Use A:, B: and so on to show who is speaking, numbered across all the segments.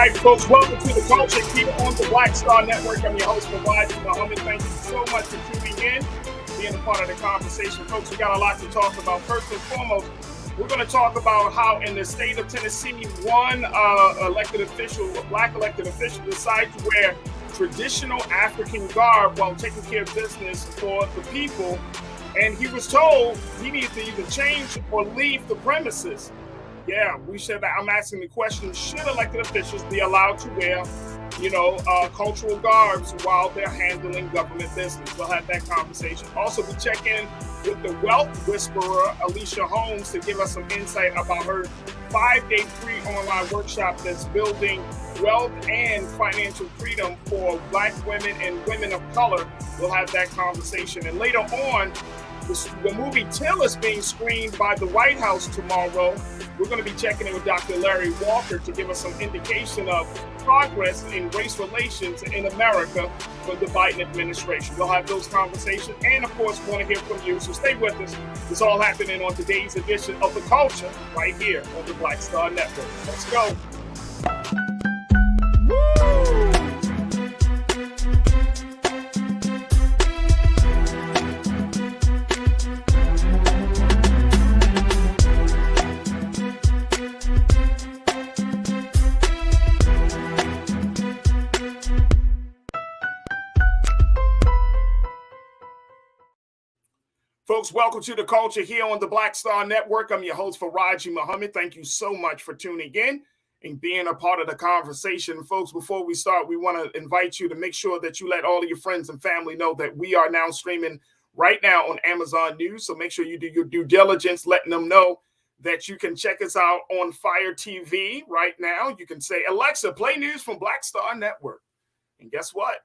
A: right, folks, welcome to the culture here on the Black Star Network. I'm your host, Farajii. Thank you so much for tuning in, being a part of the conversation. Folks, we got a lot to talk about. First and foremost, we're going to talk about how in the state of Tennessee, one black elected official, decided to wear traditional African garb while taking care of business for the people. And he was told he needed to either change or leave the premises. Yeah, we said that. I'm asking the question, should elected officials be allowed to wear, cultural garbs while they're handling government business? We'll have that conversation. Also, we check in with the wealth whisperer, Alicia Holmes, to give us some insight about her 5-day free online workshop that's building wealth and financial freedom for Black women and women of color. We'll have that conversation. And later on, the movie Till is being screened by the White House tomorrow. We're going to be checking in with Dr. Larry Walker to give us some indication of progress in race relations in America for the Biden administration. We'll have those conversations and, of course, want to hear from you. So stay with us. It's all happening on today's edition of The Culture right here on the Black Star Network. Let's go. Folks, welcome to the culture here on the Black Star Network. I'm your host, Farajii. Thank you so much for tuning in and being a part of the conversation. Folks, before we start, we want to invite you to make sure that you let all of your friends and family know that we are now streaming right now on Amazon News. So make sure you do your due diligence, letting them know that you can check us out on Fire TV right now. You can say, Alexa, play news from Black Star Network. And guess what?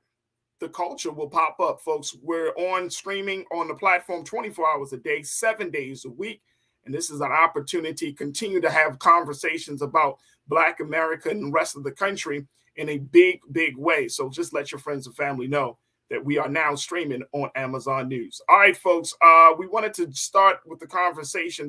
A: The culture will pop up, folks. We're on streaming on the platform 24 hours a day, 7 days a week. And this is an opportunity to continue to have conversations about Black America and the rest of the country in a big, big way. So just let your friends and family know that we are now streaming on Amazon News. All right, folks, we wanted to start with the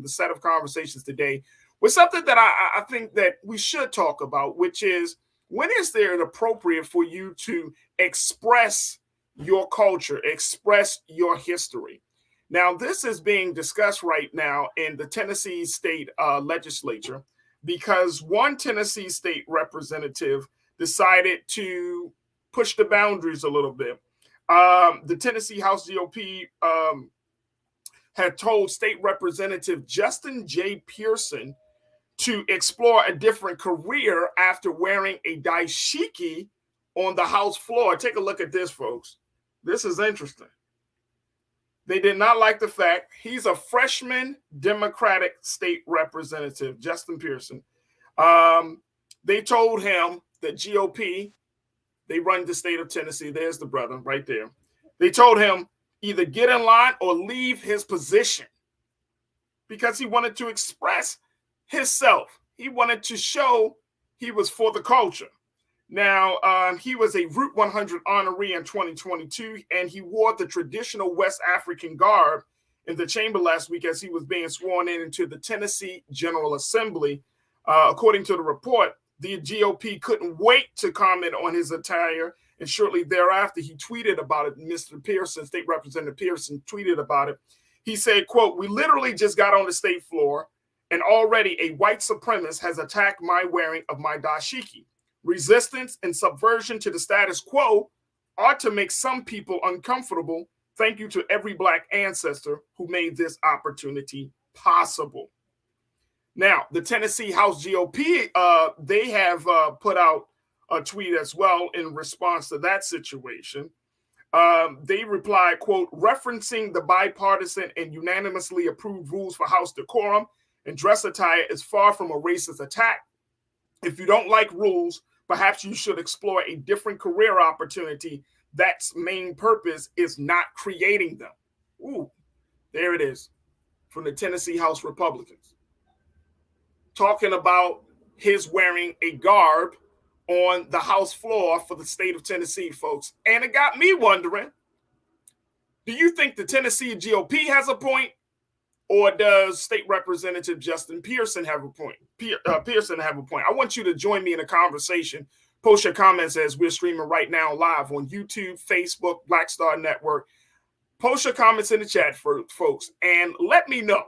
A: set of conversations today with something that I think that we should talk about, which is, when is there appropriate for you to express your culture, express your history? Now, this is being discussed right now in the Tennessee State Legislature because one Tennessee State representative decided to push the boundaries a little bit. The Tennessee House GOP had told State Representative Justin J. Pearson to explore a different career after wearing a dashiki on the House floor. Take a look at this, folks. This is interesting. They did not like the fact he's a freshman Democratic state representative, Justin Pearson. They told him that GOP, they run the state of Tennessee. There's the brother right there. They told him either get in line or leave his position because he wanted to express himself. He wanted to show he was for the culture. Now, he was a Route 100 honoree in 2022, and he wore the traditional West African garb in the chamber last week as he was being sworn in into the Tennessee General Assembly. According to the report, the GOP couldn't wait to comment on his attire, and shortly thereafter, he tweeted about it. Mr. Pearson, State Representative Pearson, tweeted about it. He said, quote, "We literally just got on the state floor, and already a white supremacist has attacked my wearing of my dashiki. Resistance and subversion to the status quo ought to make some people uncomfortable. Thank you to every Black ancestor who made this opportunity possible." Now, the Tennessee House GOP, they have put out a tweet as well in response to that situation. They replied, quote, "Referencing the bipartisan and unanimously approved rules for House decorum and dress attire is far from a racist attack. If you don't like rules, perhaps you should explore a different career opportunity. That's main purpose is not creating them." Ooh, there it is from the Tennessee House Republicans. Talking about his wearing a garb on the House floor for the state of Tennessee, folks. And it got me wondering, do you think the Tennessee GOP has a point? Or does State Representative Justin Pearson have a point? I want you to join me in a conversation Post your comments as we're streaming right now live on YouTube, Facebook, Black Star Network. Post your comments in the chat for folks and let me know.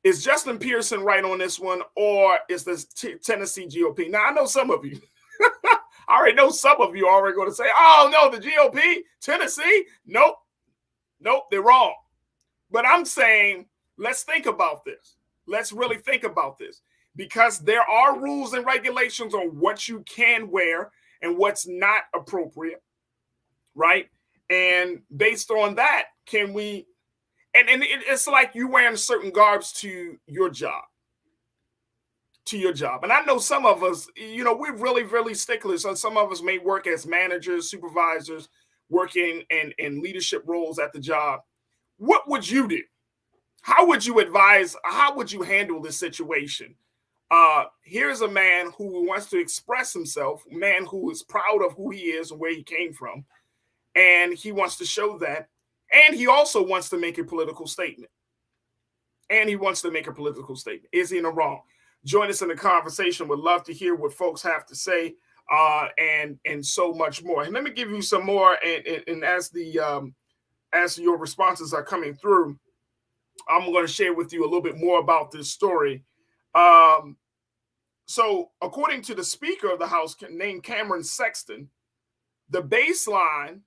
A: Is Justin Pearson right on this one, or is this Tennessee GOP? Now, I know some of you. I already know some of you are already going to say, oh, no, the GOP, Tennessee. Nope, they're wrong. But I'm saying, let's think about this. Let's really think about this, because there are rules and regulations on what you can wear and what's not appropriate, right? And based on that, can we, and it's like you wearing certain garbs to your job. And I know some of us, we're really, really sticklers. So some of us may work as managers, supervisors, working in leadership roles at the job. What would you do? How would you advise? How would you handle this situation? Here's a man who wants to express himself, a man who is proud of who he is and where he came from. And he wants to show that. And he also wants to make a political statement. Is he in the wrong? Join us in the conversation. Would love to hear what folks have to say, and so much more. And let me give you some more. And as your responses are coming through, I'm going to share with you a little bit more about this story. So, according to the Speaker of the House, named Cameron Sexton, the baseline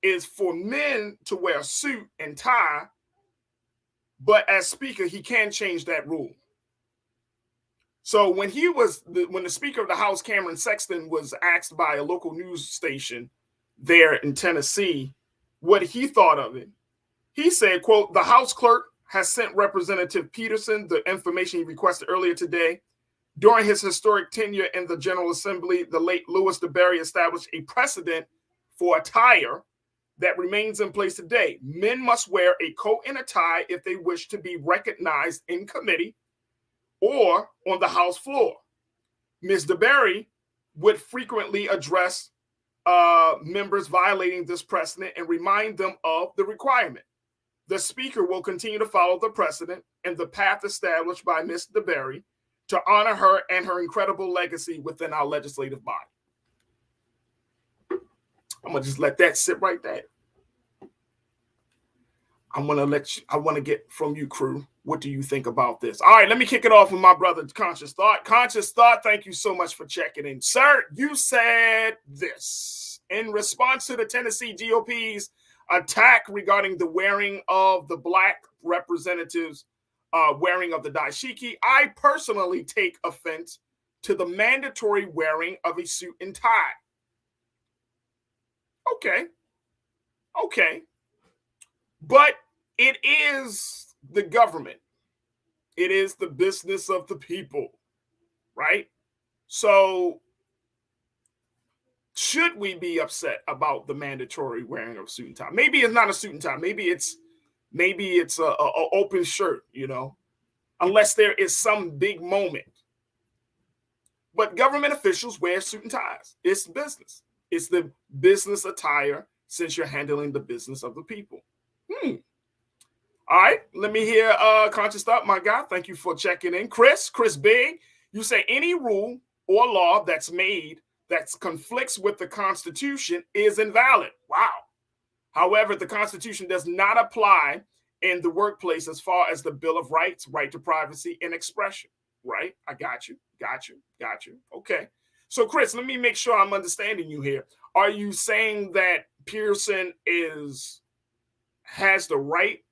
A: is for men to wear a suit and tie, but as Speaker, he can change that rule. So when the Speaker of the House, Cameron Sexton, was asked by a local news station there in Tennessee what he thought of it, he said, quote, "The House clerk has sent Representative Peterson the information he requested earlier today. During his historic tenure in the General Assembly, the late Louis DeBerry established a precedent for attire that remains in place today. Men must wear a coat and a tie if they wish to be recognized in committee or on the House floor. Ms. DeBerry would frequently address members violating this precedent and remind them of the requirement. The Speaker will continue to follow the precedent and the path established by Ms. DeBerry to honor her and her incredible legacy within our legislative body." I'm going to just let that sit right there. I want to get from you, crew. What do you think about this? All right, let me kick it off with my brother, Conscious Thought. Conscious Thought, thank you so much for checking in. Sir, you said this in response to the Tennessee GOP's attack regarding the wearing of the black representatives' wearing of the dashiki. I personally take offense to the mandatory wearing of a suit and tie. Okay. But it is the government. It is the business of the people, right? So should we be upset about the mandatory wearing of a suit and tie? Maybe it's not a suit and tie. Maybe it's a open shirt, unless there is some big moment. But government officials wear suit and ties. It's business. It's the business attire since you're handling the business of the people. All right, let me hear Conscious Thought, my guy. Thank you for checking in. Chris Big, you say any rule or law that's made that conflicts with the Constitution is invalid. Wow. However, the Constitution does not apply in the workplace as far as the Bill of Rights, right to privacy and expression, right? I got you. Okay. So, Chris, let me make sure I'm understanding you here. Are you saying that Pearson has the right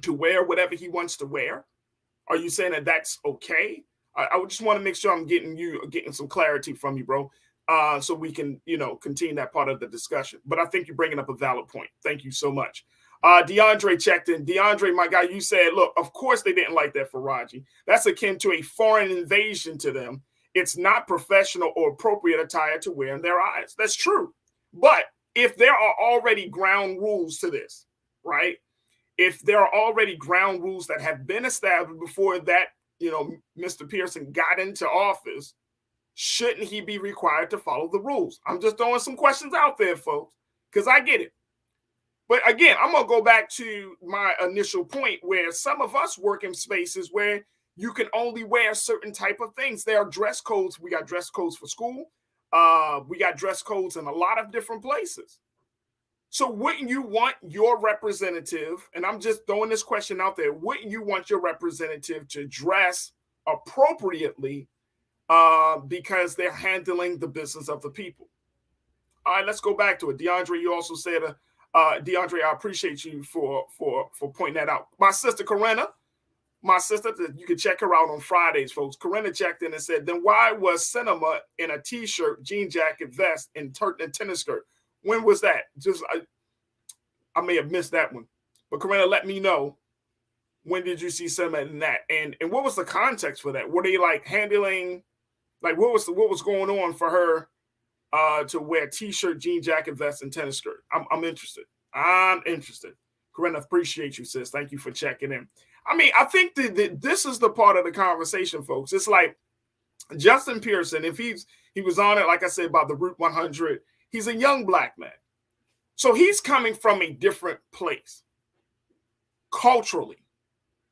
A: to wear whatever he wants to wear? Are you saying that that's okay? I would just want to make sure I'm getting some clarity from you, bro, so we can, continue that part of the discussion. But I think you're bringing up a valid point. Thank you so much. DeAndre checked in. DeAndre, my guy, you said, look, of course they didn't like that, Farajii. That's akin to a foreign invasion to them. It's not professional or appropriate attire to wear in their eyes. That's true. But if there are already ground rules to this, right? If there are already ground rules that have been established before that, Mr. Pearson got into office, shouldn't he be required to follow the rules? I'm just throwing some questions out there, folks, because I get it. But again, I'm going to go back to my initial point where some of us work in spaces where you can only wear certain type of things. There are dress codes. We got dress codes for school. We got dress codes in a lot of different places. So wouldn't you want your representative, and I'm just throwing this question out there, wouldn't you want your representative to dress appropriately because they're handling the business of the people? All right, let's go back to it. DeAndre, you also said, DeAndre, I appreciate you for pointing that out. My sister Corinna, you can check her out on Fridays, folks. Corinna checked in and said, then why was Cinema in a T-shirt, jean jacket, vest, and tennis skirt? When was that? I may have missed that one. But Corinna, let me know, when did you see Cinema in that? And what was the context for that? Were they like handling, like what was going on for her to wear T-shirt, jean jacket, vest, and tennis skirt? I'm interested. Corinna, appreciate you, sis. Thank you for checking in. I mean, I think that this is the part of the conversation, folks. It's like Justin Pearson, if he was on it, like I said, about the Route 100, he's a young black man. So he's coming from a different place culturally.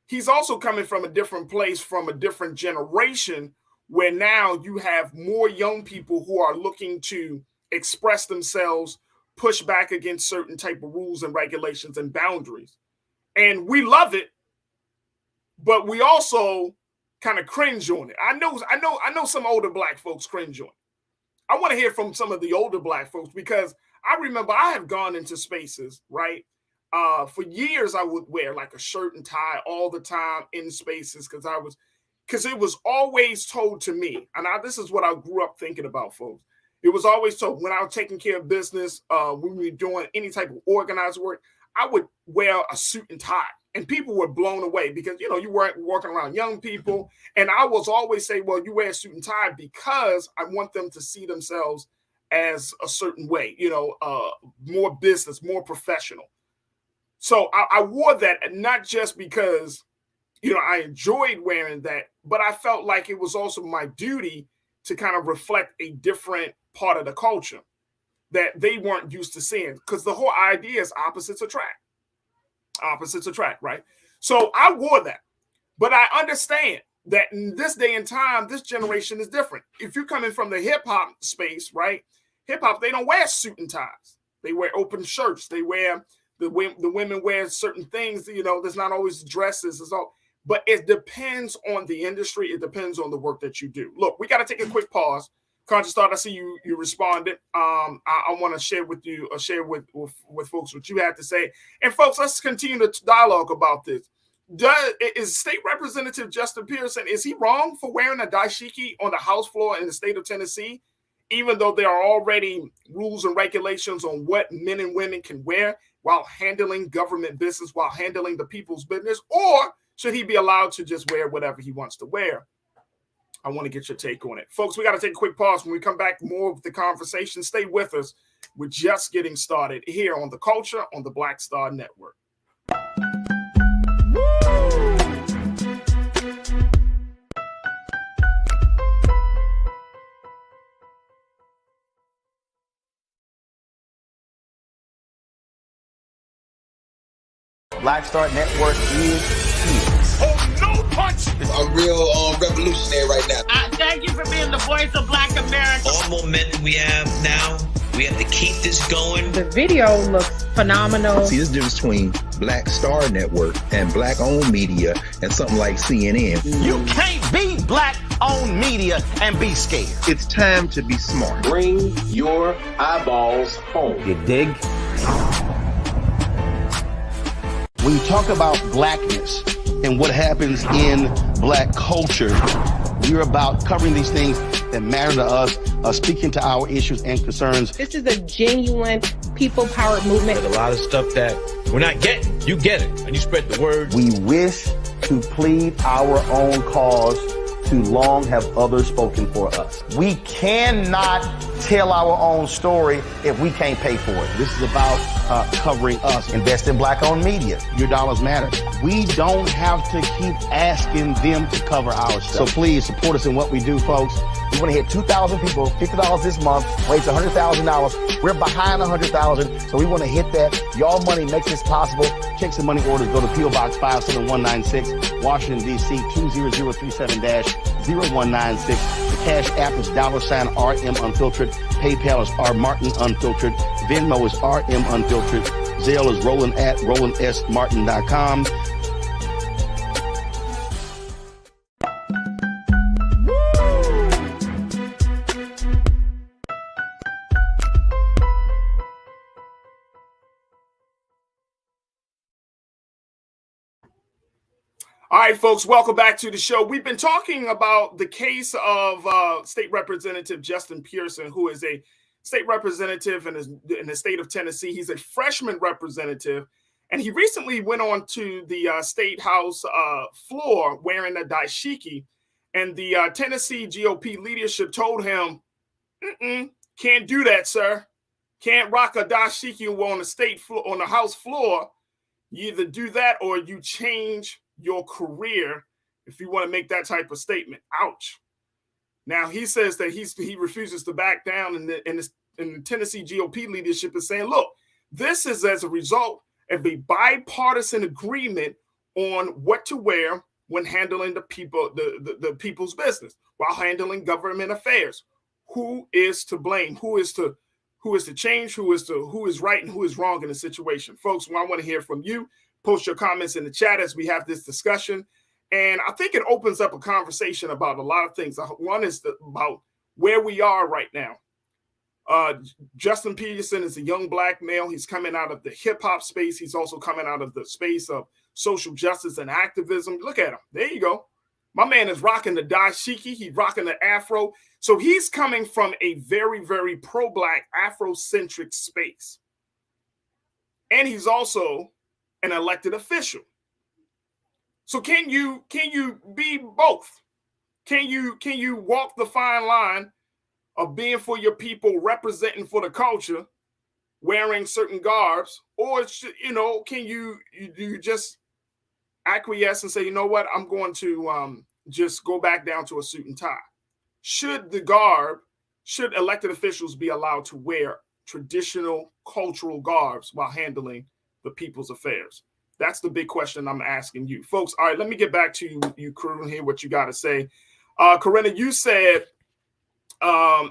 A: He's also coming from a different place, from a different generation, where now you have more young people who are looking to express themselves, push back against certain type of rules and regulations and boundaries. And we love it, but we also kind of cringe on it. I know some older black folks cringe on it. I want to hear from some of the older black folks, because I remember I have gone into spaces, right? For years, I would wear like a shirt and tie all the time in spaces because it was always told to me, and this is what I grew up thinking about, folks. It was always told when I was taking care of business, when we were doing any type of organized work, I would wear a suit and tie. And people were blown away because, you weren't walking around young people. And I was always say, well, you wear a suit and tie because I want them to see themselves as a certain way, more business, more professional. So I wore that, and not just because, I enjoyed wearing that, but I felt like it was also my duty to kind of reflect a different part of the culture that they weren't used to seeing. Because the whole idea is opposites attract. Opposites attract, right? So I wore that. But I understand that in this day and time, this generation is different. If you're coming from the hip-hop space, right? Hip-hop, they don't wear suit and ties. They wear open shirts. They wear, the women wear certain things, there's not always dresses. It's all, but it depends on the industry. It depends on the work that you do. Look, we got to take a quick pause. Conscious Thought, I see you responded. I want to share with you, with folks what you had to say. And folks, let's continue to dialogue about this. Is State Representative Justin Pearson, is he wrong for wearing a dashiki on the House floor in the state of Tennessee, even though there are already rules and regulations on what men and women can wear while handling government business, while handling the people's business? Or should he be allowed to just wear whatever he wants to wear? I want to get your take on it. Folks, we got to take a quick pause. When we come back, more of the conversation. Stay with us. We're just getting started here on The Culture on the Black Star Network.
B: Black Star Network is here.
C: Oh, no punch!
D: I'm real revolutionary right now.
E: Thank you for being the voice of Black America.
F: All momentum we have now, we have to keep this going.
G: The video looks phenomenal.
H: See, this difference between Black Star Network and black-owned media and something like CNN.
B: You can't be black-owned media and be scared.
H: It's time to be smart.
I: Bring your eyeballs home.
B: You dig? When you talk about blackness and what happens in black culture, we're about covering these things that matter to us, speaking to our issues and concerns.
G: This is a genuine people-powered movement.
C: There's a lot of stuff that we're not getting. You get it, and you spread the word.
B: We wish to plead our own cause. Too long have others spoken for us. We cannot tell our own story if we can't pay for it. This is about covering us. Invest in black-owned media. Your dollars matter. We don't have to keep asking them to cover our stuff. So please support us in what we do, folks. We want to hit 2,000 people, $50 this month, raise $100,000. We're behind 100,000, so we want to hit that. Y'all money makes this possible. Checks and money orders go to P.O. Box 57196, Washington, D.C. 20037-0196. The Cash App is $RM Unfiltered. PayPal is R Martin Unfiltered. Venmo is RM Unfiltered. Zelle is Roland at RolandSMartin.com.
A: All right, folks, welcome back to the show. We've been talking about the case of State Representative Justin Pearson, who is a state representative in the state of Tennessee. He's a freshman representative, and he recently went on to the state house floor wearing a dashiki, and the Tennessee GOP leadership told him, can't do that, sir. Can't rock a dashiki on the state floor, on the house floor. You either do that or you change your career if you want to make that type of statement. Ouch. Now he says that he refuses to back down, and the Tennessee GOP leadership is saying, look, this is as a result of a bipartisan agreement on what to wear when handling the people's business, while handling government affairs. Who is to blame? Who is to change? Who is right and who is wrong in the situation? Folks, I want to hear from you. Post your comments in the chat as we have this discussion. And I think it opens up a conversation about a lot of things. One is about where we are right now. Justin Pearson is a young black male. He's coming out of the hip hop space. He's also coming out of the space of social justice and activism. Look at him. There you go. My man is rocking the dashiki. He's rocking the afro. So he's coming from a very, very pro-black Afrocentric space. And he's also an elected official. So can you be both? Can you walk the fine line of being for your people, representing for the culture, wearing certain garbs, or can you just acquiesce and say, you know what, I'm going to just go back down to a suit and tie? Should elected officials be allowed to wear traditional cultural garbs while handling the people's affairs? That's the big question I'm asking you, folks. All right, let me get back to you, crew, and hear what you got to say. Corinna, you said that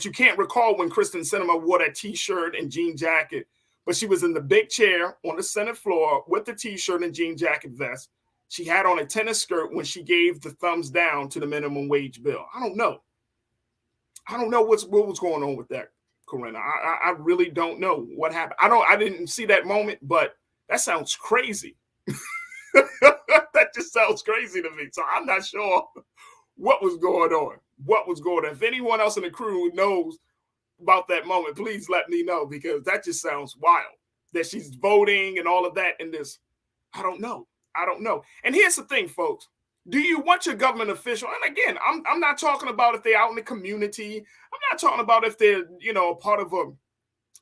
A: you can't recall when Kristen Sinema wore that T-shirt and jean jacket, but she was in the big chair on the Senate floor with the T-shirt and jean jacket vest. She had on a tennis skirt when she gave the thumbs down to the minimum wage bill. I don't know what was going on with that, Corinna. I really don't know what happened. I didn't see that moment, but that sounds crazy. That just sounds crazy to me. So I'm not sure what was going on. If anyone else in the crew knows about that moment, please let me know, because that just sounds wild. That she's voting and all of that in this. I don't know. And here's the thing, folks. Do you want your government official? And again, I'm not talking about if they're out in the community. I'm not talking about if they're, part of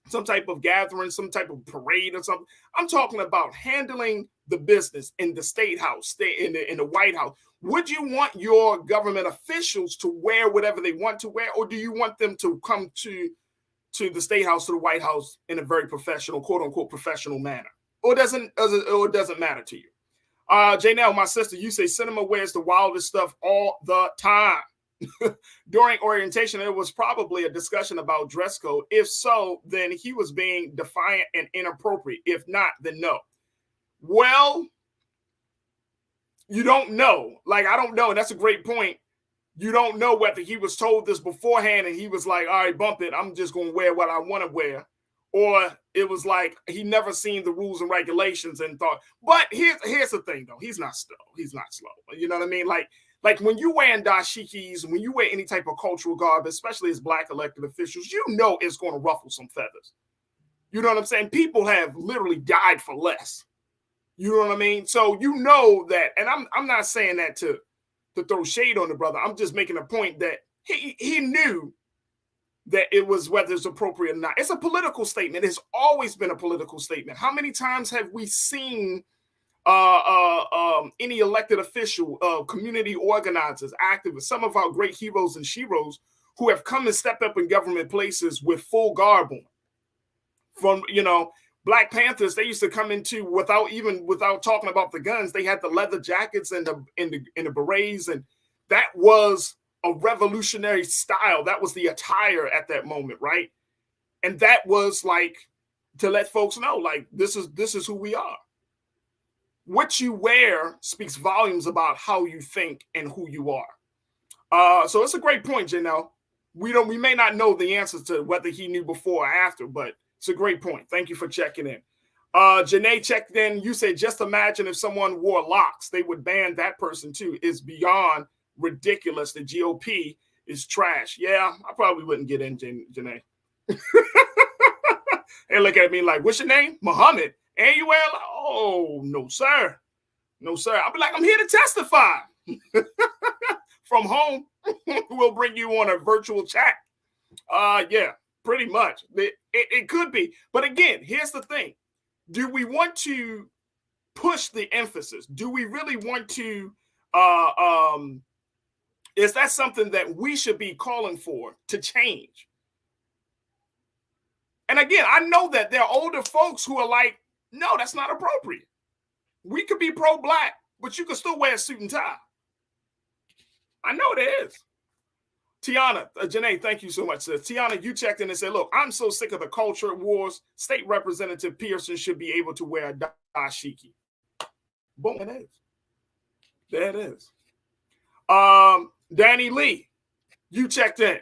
A: some type of gathering, some type of parade or something. I'm talking about handling the business in the state house, in the White House. Would you want your government officials to wear whatever they want to wear, or do you want them to come to the state house, to the White House, in a very professional, quote unquote, professional manner? Or it doesn't matter to you? Janelle, my sister, you say Sinema wears the wildest stuff all the time. During orientation, there was probably a discussion about dress code. If so, then he was being defiant and inappropriate. If not, then no. Well, you don't know. I don't know. And that's a great point. You don't know whether he was told this beforehand and he was like, all right, bump it. I'm just going to wear what I want to wear. Or it was like he never seen the rules and regulations and thought. But here's the thing, though. He's not slow. You know what I mean? Like when you wearing dashikis, when you wear any type of cultural garb, especially as black elected officials, it's going to ruffle some feathers. You know what I'm saying? People have literally died for less. You know what I mean? So you know that, and I'm not saying that to throw shade on the brother. I'm just making a point that he knew that it was, whether it's appropriate or not. It's a political statement. It's always been a political statement. How many times have we seen any elected official, community organizers, activists, some of our great heroes and sheroes who have come and stepped up in government places with full garb on? From, Black Panthers, they used to come into without talking about the guns. They had the leather jackets and the berets, and that was a revolutionary style. That was the attire at that moment, right? And that was like to let folks know, like, this is who we are. What you wear speaks volumes about how you think and who you are. So it's a great point, Janelle. We may not know the answers to whether he knew before or after, but it's a great point. Thank you for checking in. Janae checked in. You said, just imagine if someone wore locks, they would ban that person too. It's beyond ridiculous. The GOP is trash. Yeah, I probably wouldn't get in, Janae. They look at me like, what's your name? Muhammad. And you wear, oh, no, sir. No, sir. I'll be like, I'm here to testify. From home, we'll bring you on a virtual chat. Yeah, pretty much. It could be. But again, here's the thing. Do we want to push the emphasis? Do we really want to, is that something that we should be calling for to change? And again, I know that there are older folks who are like, no, that's not appropriate. We could be pro-black, but you can still wear a suit and tie. I know there is. Tiana, Janae, thank you so much, sis. Tiana, you checked in and said, look, I'm so sick of the culture wars. State Representative Pearson should be able to wear a dashiki. Boom, it is. There it is. Danny Lee, you checked in.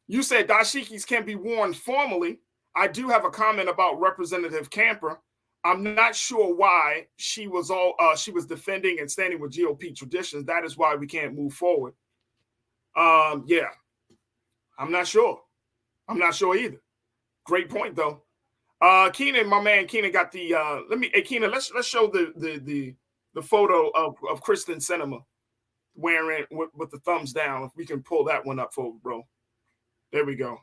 A: You said dashikis can be worn formally. I do have a comment about Representative Camper. I'm not sure why she was defending and standing with GOP traditions. That is why we can't move forward. Yeah, I'm not sure. I'm not sure either. Great point though. Keenan, my man Keenan got the Keenan, let's show the photo of Kristen Sinema wearing with the thumbs down. If we can pull that one up for bro. There we go.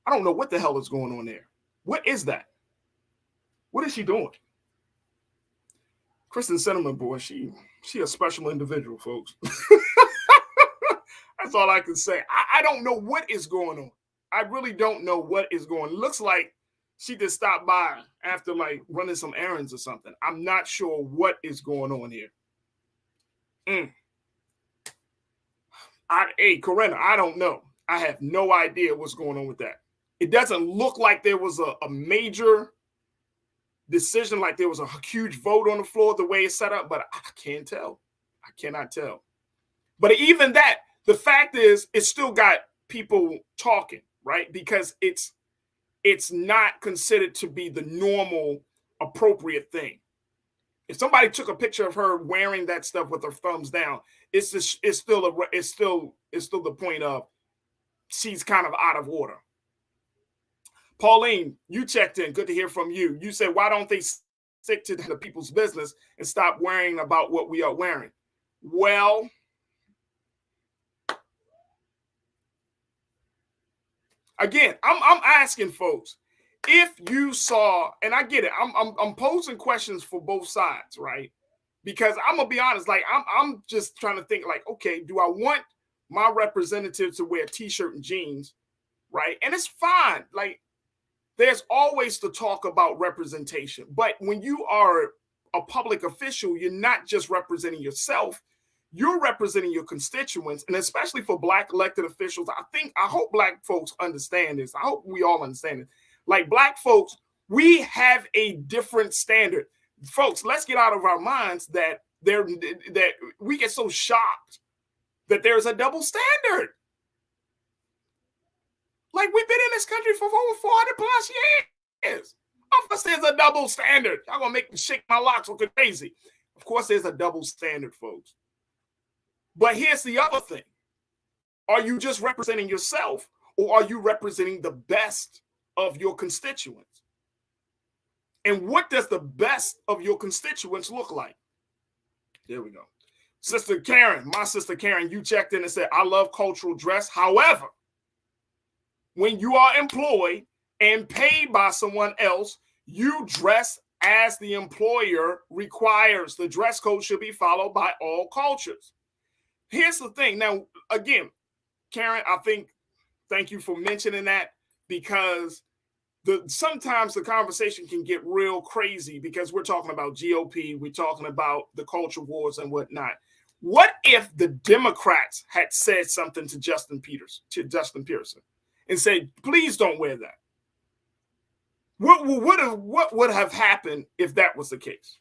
A: I don't know what the hell is going on there. What is that? What is she doing? Kristen Sinema, boy, she a special individual, folks. That's all I can say. I don't know what is going on. I really don't know what is going on. It looks like she just stopped by after like running some errands or something. I'm not sure what is going on here. Hey, Corinna, I don't know. I have no idea what's going on with that. It doesn't look like there was a major decision, like there was a huge vote on the floor the way it's set up, but I can't tell. I cannot tell. But even that, the fact is, it's still got people talking, right? Because it's not considered to be the normal, appropriate thing. If somebody took a picture of her wearing that stuff with her thumbs down, it's still the point of she's kind of out of order. Pauline, you checked in. Good to hear from you. You said, why don't they stick to the people's business and stop worrying about what we are wearing? Well, again, I'm asking folks, if you saw, and I get it, I'm posing questions for both sides, right? Because I'm gonna be honest, like I'm just trying to think, like, okay, do I want my representative to wear a t-shirt and jeans, right? And it's fine. Like, there's always the talk about representation, but when you are a public official, you're not just representing yourself, you're representing your constituents. And especially for Black elected officials, I hope Black folks understand this. I hope we all understand it. Like, Black folks, we have a different standard. Folks, let's get out of our minds that we get so shocked that there's a double standard. Like, we've been in this country for over 400 plus years. Of course, there's a double standard. Y'all gonna make me shake my locks looking crazy. Of course, there's a double standard, folks. But here's the other thing. Are you just representing yourself, or are you representing the best of your constituents? And what does the best of your constituents look like? There we go. Sister Karen, my sister Karen, you checked in and said, I love cultural dress. However, when you are employed and paid by someone else, you dress as the employer requires. The dress code should be followed by all cultures. Here's the thing. Now, again, Karen, thank you for mentioning that, because sometimes the conversation can get real crazy because we're talking about GOP, we're talking about the culture wars and whatnot. What if the Democrats had said something to Justin Pearson, and said, please don't wear that? What would have happened if that was the case?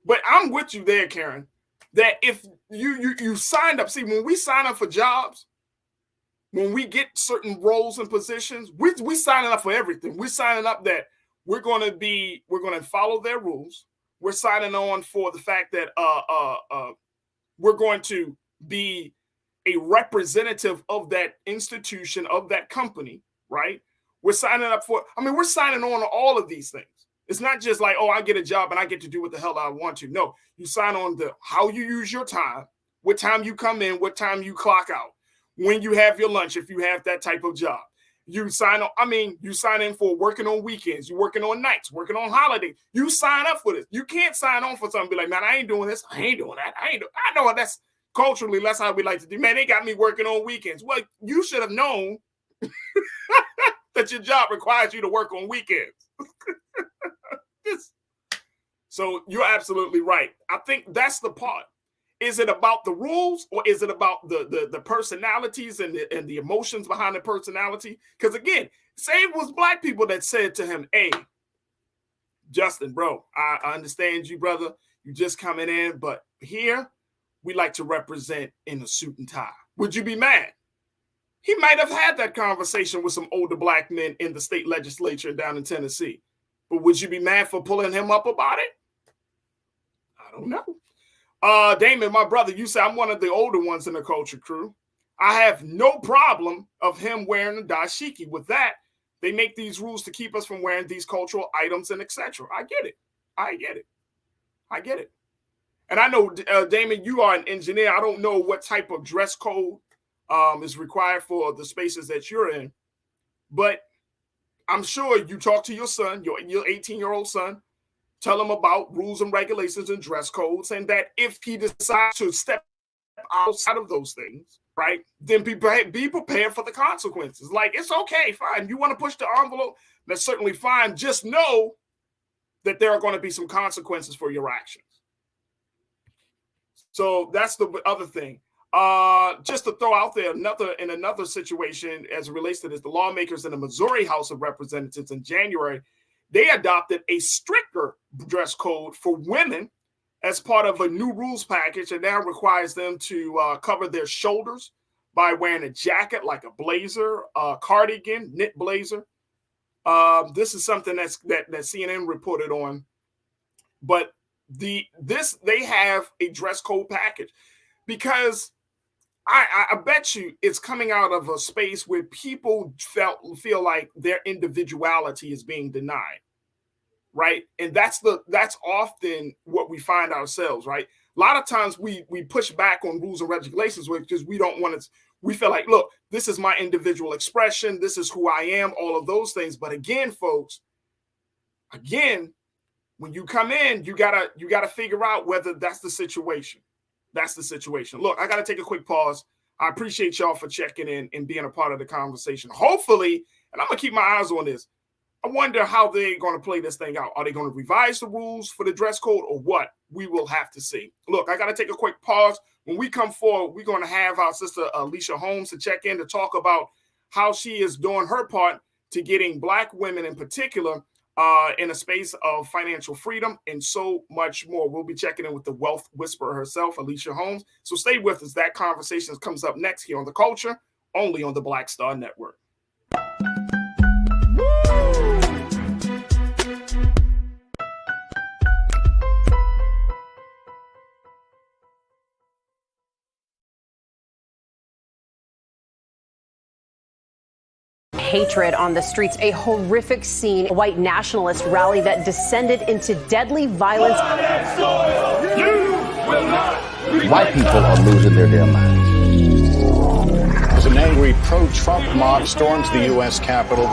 A: But I'm with you there, Karen, that if you signed up, see, when we sign up for jobs, when we get certain roles and positions, we signing up for everything. We're signing up that we're going to follow their rules. We're signing on for the fact that we're going to be a representative of that institution, of that company, right? We're signing up for, we're signing on to all of these things. It's not just like, oh, I get a job and I get to do what the hell I want to. No, you sign on to how you use your time, what time you come in, what time you clock out, when you have your lunch, if you have that type of job. You sign on, you sign in for working on weekends, you're working on nights, working on holidays. You sign up for this. You can't sign on for something and be like, man, I ain't doing this. I ain't doing that. I know that's culturally, that's how we like to do. Man, they got me working on weekends. Well, you should have known that your job requires you to work on weekends. So you're absolutely right. I think that's the part. Is it about the rules, or is it about the personalities and the emotions behind the personality? Because again, say it was black people that said to him, hey, Justin, bro, I understand you, brother. You just coming in, but here we like to represent in a suit and tie. Would you be mad? He might have had that conversation with some older black men in the state legislature down in Tennessee. But would you be mad for pulling him up about it? I don't know. Damon, my brother, you say I'm one of the older ones in the culture crew. I have no problem of him wearing a dashiki. With that, they make these rules to keep us from wearing these cultural items and etc. I get it. And I know, Damon, you are an engineer. I don't know what type of dress code is required for the spaces that you're in, but I'm sure you talk to your son, your 18-year-old son, tell him about rules and regulations and dress codes, and that if he decides to step outside of those things, right, then be prepared for the consequences. Like, it's okay, fine. You want to push the envelope? That's certainly fine. Just know that there are going to be some consequences for your actions. So that's the other thing. Just to throw out there another situation as it relates to this, the lawmakers in the Missouri House of Representatives in January, they adopted a stricter dress code for women as part of a new rules package, and now requires them to cover their shoulders by wearing a jacket like a blazer, a cardigan, knit blazer. This is something that CNN reported on, but they have a dress code package because I bet you it's coming out of a space where people feel like their individuality is being denied, right? And that's often what we find ourselves, right? A lot of times we push back on rules and regulations because we don't want to. We feel like, look, this is my individual expression. This is who I am. All of those things. But again, folks, when you come in, you gotta figure out whether that's the situation. That's the situation. Look, I got to take a quick pause. I appreciate y'all for checking in and being a part of the conversation. Hopefully, and I'm going to keep my eyes on this, I wonder how they're going to play this thing out. Are they going to revise the rules for the dress code or what? We will have to see. Look, I got to take a quick pause. When we come forward, we're going to have our sister Alicia Holmes to check in to talk about how she is doing her part to getting Black women in particular in a space of financial freedom and so much more. We'll be checking in with the wealth whisperer herself, Alicia Holmes. So stay with us. That conversation comes up next here on The Culture, only on the Black Star Network.
J: Hatred on the streets, a horrific scene, a white nationalist rally that descended into deadly violence.
B: White people are losing their damn minds.
K: As an angry pro-Trump mob storms the U.S. Capitol,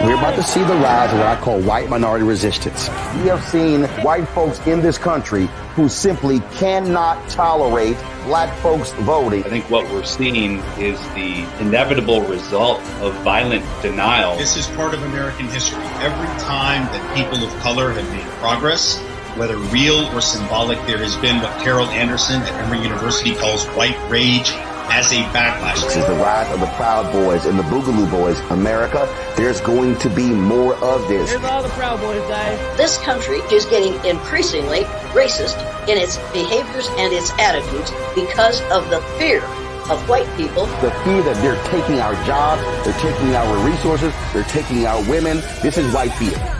B: we're about to see the rise of what I call white minority resistance. We have seen white folks in this country who simply cannot tolerate Black folks voting.
L: I think what we're seeing is the inevitable result of violent denial.
M: This is part of American history. Every time that people of color have made progress, whether real or symbolic, there has been what Carol Anderson at Emory University calls white rage as a backlash.
B: This is the rise of the Proud Boys and the Boogaloo Boys. America, there's going to be more of this.
E: Here's all the Proud Boys, guys.
N: This country is getting increasingly racist in its behaviors and its attitudes because of the fear of white people.
B: The fear that they're taking our jobs, they're taking our resources, they're taking our women. This is white fear.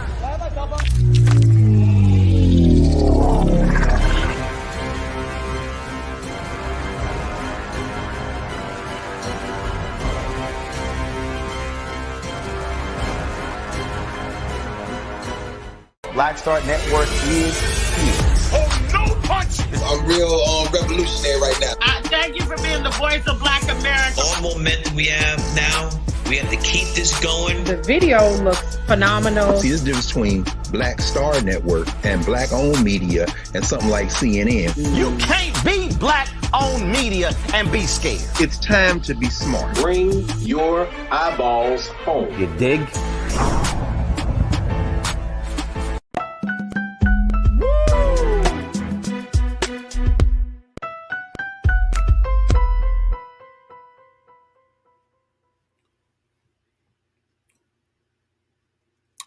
B: Black Star Network is here.
A: Oh, no punch!
D: I'm real revolutionary right now.
E: Thank you for being the voice of Black America.
F: All the momentum we have now, we have to keep this going.
G: The video looks phenomenal.
H: See, there's a difference between Black Star Network and black-owned media and something like CNN.
B: You can't be black-owned media and be scared.
H: It's time to be smart.
I: Bring your eyeballs home.
B: You dig?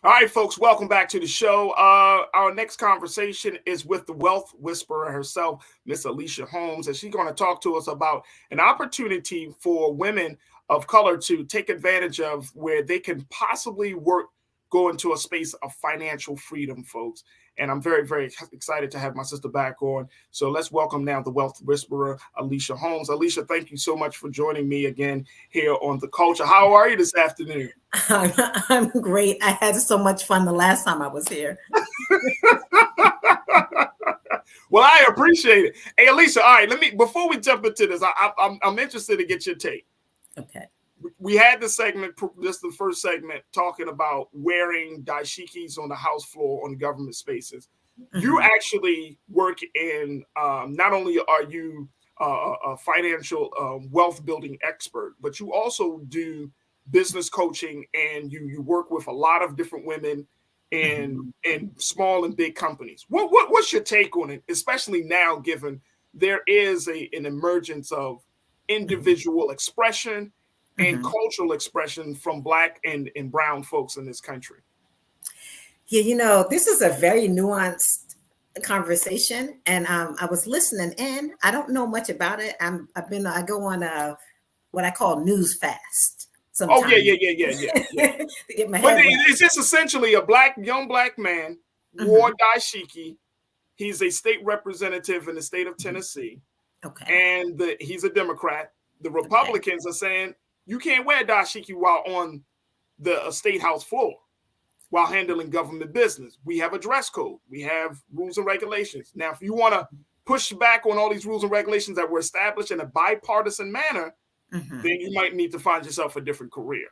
A: All right, folks, welcome back to the show. Our next conversation is with the wealth whisperer herself, Miss Alicia Holmes, and she's going to talk to us about an opportunity for women of color to take advantage of where they can possibly go into a space of financial freedom, folks. And I'm very, very excited to have my sister back on. So let's welcome now the wealth whisperer, Alicia Holmes. Alicia, thank you so much for joining me again here on The Culture. How are you this afternoon?
O: I'm great. I had so much fun the last time I was here.
A: Well, I appreciate it. Hey, Alicia, all right, before we jump into this, I'm interested to get your take.
O: Okay.
A: We had the segment, this is the first segment, talking about wearing dashikis on the house floor on government spaces. Mm-hmm. You actually work in, not only are you a financial wealth building expert, but you also do business coaching, and you work with a lot of different women in small and big companies. What's your take on it, especially now, given there is an emergence of individual expression and cultural expression from Black and brown folks in this country?
O: Yeah, this is a very nuanced conversation, and I was listening in. I don't know much about it. I go on what I call news fast. Sometimes.
A: Oh yeah. To get my head it's just essentially a young black man wore dashiki. He's a state representative in the state of Tennessee. Okay, and he's a Democrat. The Republicans are saying you can't wear dashiki while on the state house floor, while handling government business. We have a dress code. We have rules and regulations. Now, if you want to push back on all these rules and regulations that were established in a bipartisan manner, then you might need to find yourself a different career.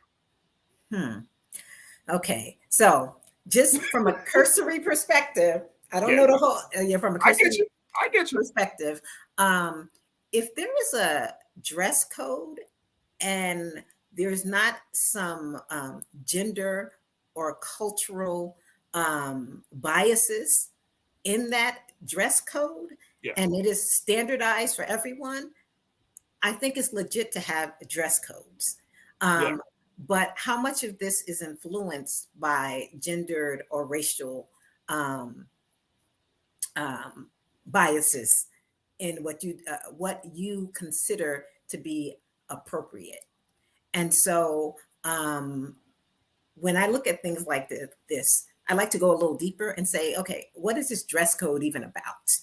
O: Okay. So just from a cursory perspective, I don't know the whole, from a cursory
A: I get you.
O: Perspective. If there is a dress code and there's not some gender or cultural biases in that dress code, and it is standardized for everyone, I think it's legit to have dress codes. But how much of this is influenced by gendered or racial biases in what you consider to be appropriate? And so when I look at things like this, I like to go a little deeper and say, okay, what is this dress code even about?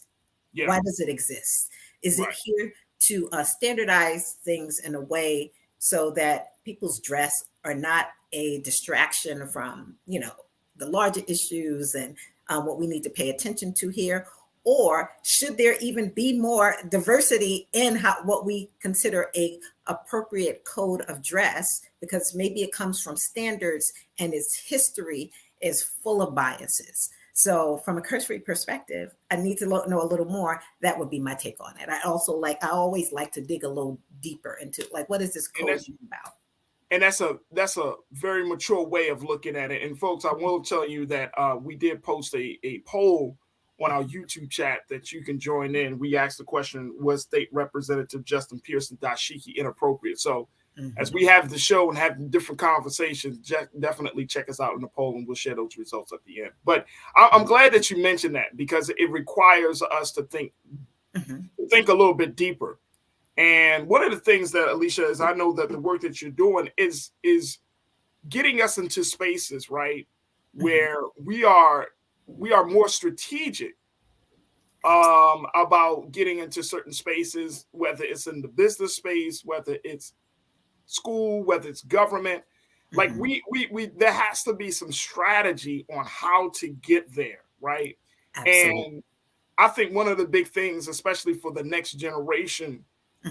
O: Why does it exist? Is it here to standardize things in a way so that people's dress are not a distraction from, the larger issues and what we need to pay attention to here? Or should there even be more diversity in what we consider a appropriate code of dress? Because maybe it comes from standards and its history is full of biases. So from a cursory perspective, I need to know a little more. That would be my take on it. I always like to dig a little deeper into what is this code about?
A: And that's a very mature way of looking at it. And folks, I will tell you that we did post a poll on our YouTube chat that you can join in. We asked the question, was State Representative Justin Pearson Dashiki inappropriate? So as we have the show and have different conversations, definitely check us out in the poll and we'll share those results at the end. But I'm glad that you mentioned that because it requires us to think a little bit deeper. And one of the things that, Alicia, is I know that the work that you're doing is getting us into spaces, right, where we are more strategic about getting into certain spaces, whether it's in the business space, whether it's school, whether it's government. Like we there has to be some strategy on how to get there, right?
O: Absolutely.
A: And I think one of the big things, especially for the next generation,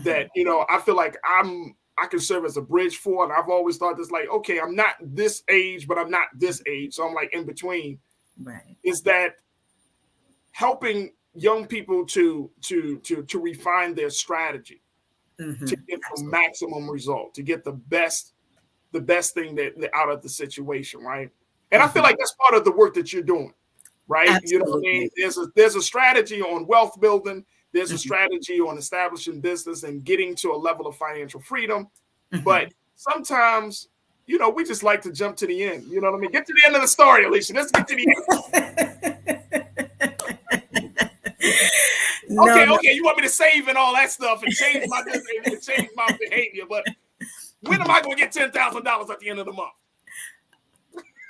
A: that I feel like I can serve as a bridge for, and I've always thought this, like, okay, I'm not this age, but I'm not this age, so I'm like in between.
O: Right.
A: Is that helping young people to refine their strategy to get the maximum result, to get the best thing that out of the situation, right? And I feel like that's part of the work that you're doing, right?
O: Absolutely.
A: You know what I mean? There's a strategy on wealth building. There's a strategy on establishing business and getting to a level of financial freedom. But sometimes, we just like to jump to the end. You know what I mean? Get to the end of the story, Alicia. Let's get to the end. Okay. You want me to save and all that stuff and change my behavior, but when am I going to get $10,000 at the end of the month?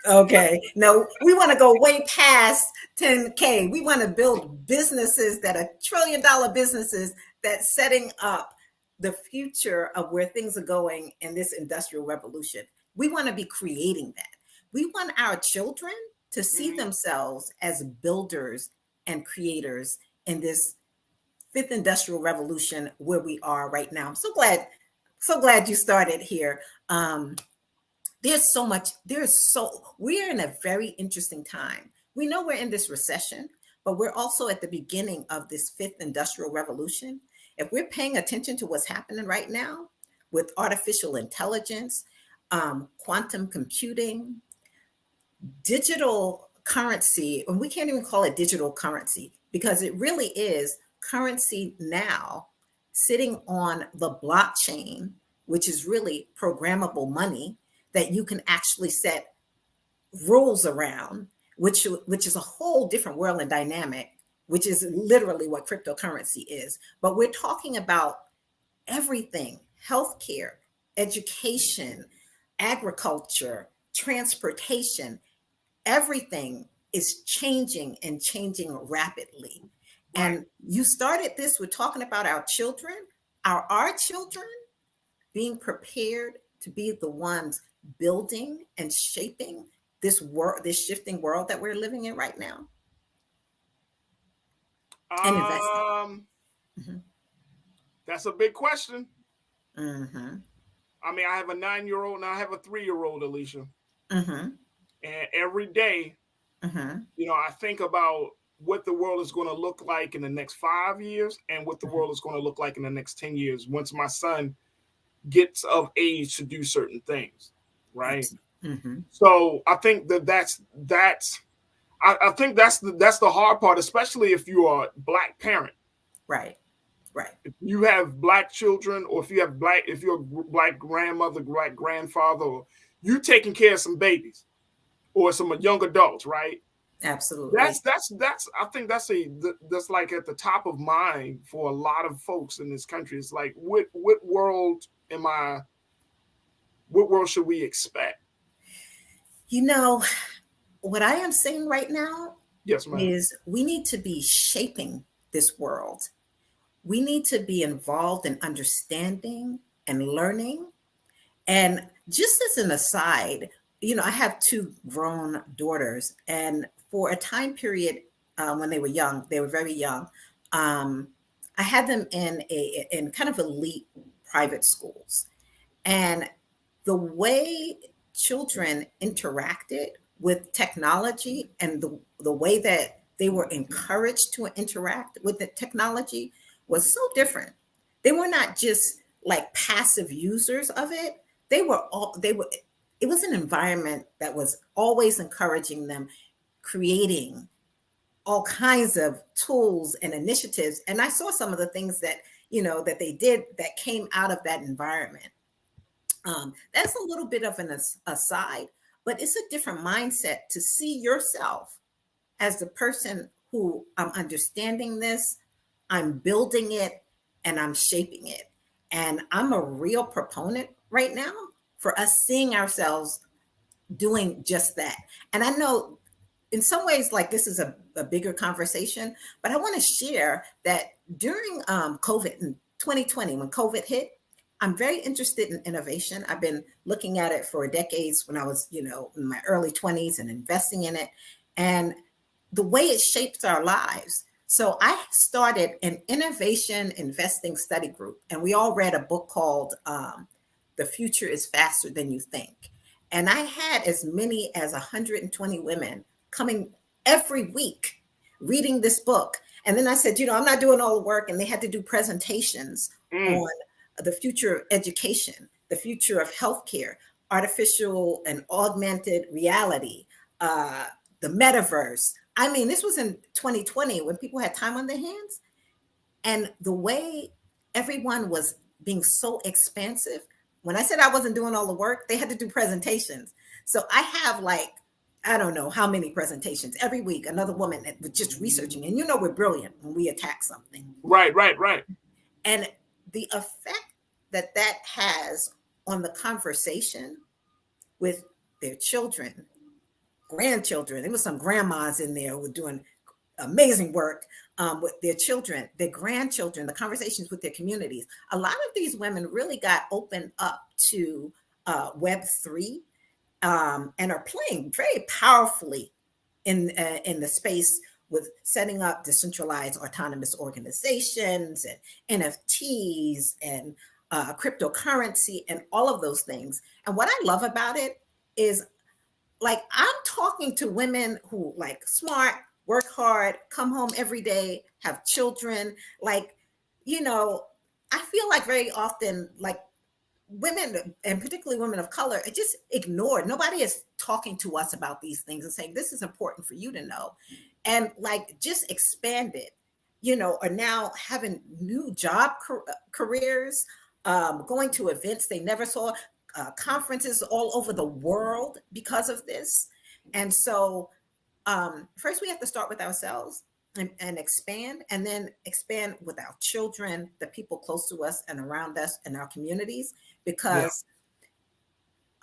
O: Okay. No, we want to go way past 10K. We want to build businesses that are trillion-dollar businesses that's setting up the future of where things are going in this industrial revolution. We want to be creating that. We want our children to see themselves as builders and creators in this fifth industrial revolution where we are right now. I'm so glad you started here. There's so much, we're in a very interesting time. We know we're in this recession, but we're also at the beginning of this fifth industrial revolution. If we're paying attention to what's happening right now with artificial intelligence, quantum computing, digital currency, and we can't even call it digital currency because it really is currency now sitting on the blockchain, which is really programmable money that you can actually set rules around, which is a whole different world and dynamic, which is literally what cryptocurrency is. But we're talking about everything: healthcare, education, agriculture, transportation. Everything is changing and changing rapidly. And you started this with talking about our children, our children being prepared to be the ones building and shaping this world, this shifting world that we're living in right now. And investing.
A: That's a big question.
O: I
A: mean, I have a 9-year-old and I have a 3-year-old, Alicia. And every day, I think about what the world is going to look like in the next 5 years and what the world is going to look like in the next 10 years once my son gets of age to do certain things, right? So I think that's I think that's the hard part, especially if you are a Black parent.
O: Right.
A: If you have Black children, or if you're a Black grandmother, Black grandfather, or you taking care of some babies or some young adults, right?
O: Absolutely.
A: That's I think that's like at the top of mind for a lot of folks in this country. It's like, what world should we expect?
O: What I am saying right now
A: yes, ma'am,
O: is we need to be shaping this world. We need to be involved in understanding and learning. And just as an aside, I have 2 grown daughters, and for a time period when they were young, they were very young, I had them in kind of elite private schools. And the way children interacted with technology and the way that they were encouraged to interact with the technology was so different. They were not just like passive users of it. It was an environment that was always encouraging them, creating all kinds of tools and initiatives. And I saw some of the things that, that they did that came out of that environment. That's a little bit of an aside, but it's a different mindset to see yourself as the person who I'm understanding this, I'm building it, and I'm shaping it. And I'm a real proponent right now for us seeing ourselves doing just that. And I know in some ways, like this is a bigger conversation, but I want to share that during COVID in 2020, when COVID hit, I'm very interested in innovation. I've been looking at it for decades when I was, in my early 20s and investing in it. And the way it shapes our lives. So I started an innovation investing study group, and we all read a book called The Future is Faster Than You Think. And I had as many as 120 women coming every week reading this book. And then I said, I'm not doing all the work. And they had to do presentations on the future of education, the future of healthcare, artificial and augmented reality, the metaverse. I mean, this was in 2020 when people had time on their hands. And the way everyone was being so expansive, when I said I wasn't doing all the work, they had to do presentations. So I have I don't know how many presentations every week, another woman that was just researching. And we're brilliant when we attack something.
A: Right.
O: And the effect that has on the conversation with their children, grandchildren. There was some grandmas in there who were doing amazing work with their children, their grandchildren, the conversations with their communities. A lot of these women really got opened up to Web3 and are playing very powerfully in the space with setting up decentralized autonomous organizations and NFTs and cryptocurrency and all of those things. And what I love about it is I'm talking to women who smart, work hard, come home every day, have children. I feel very often women, and particularly women of color, are just ignored. Nobody is talking to us about these things and saying, this is important for you to know. And just expanded, are now having new job careers, going to events they never saw, conferences all over the world because of this. And so first we have to start with ourselves and expand, and then expand with our children, the people close to us and around us in our communities. Because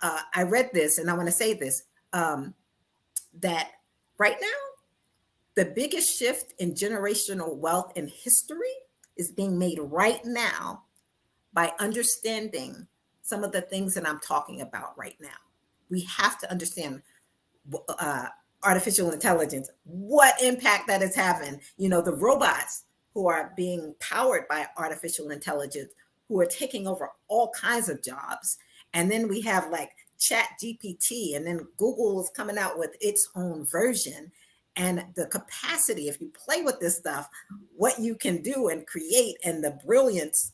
O: I read this, and I want to say this, that right now, the biggest shift in generational wealth in history is being made right now by understanding some of the things that I'm talking about right now. We have to understand artificial intelligence, what impact that is having. The robots who are being powered by artificial intelligence, who are taking over all kinds of jobs. And then we have Chat GPT, and then Google is coming out with its own version. And the capacity, if you play with this stuff, what you can do and create, and the brilliance,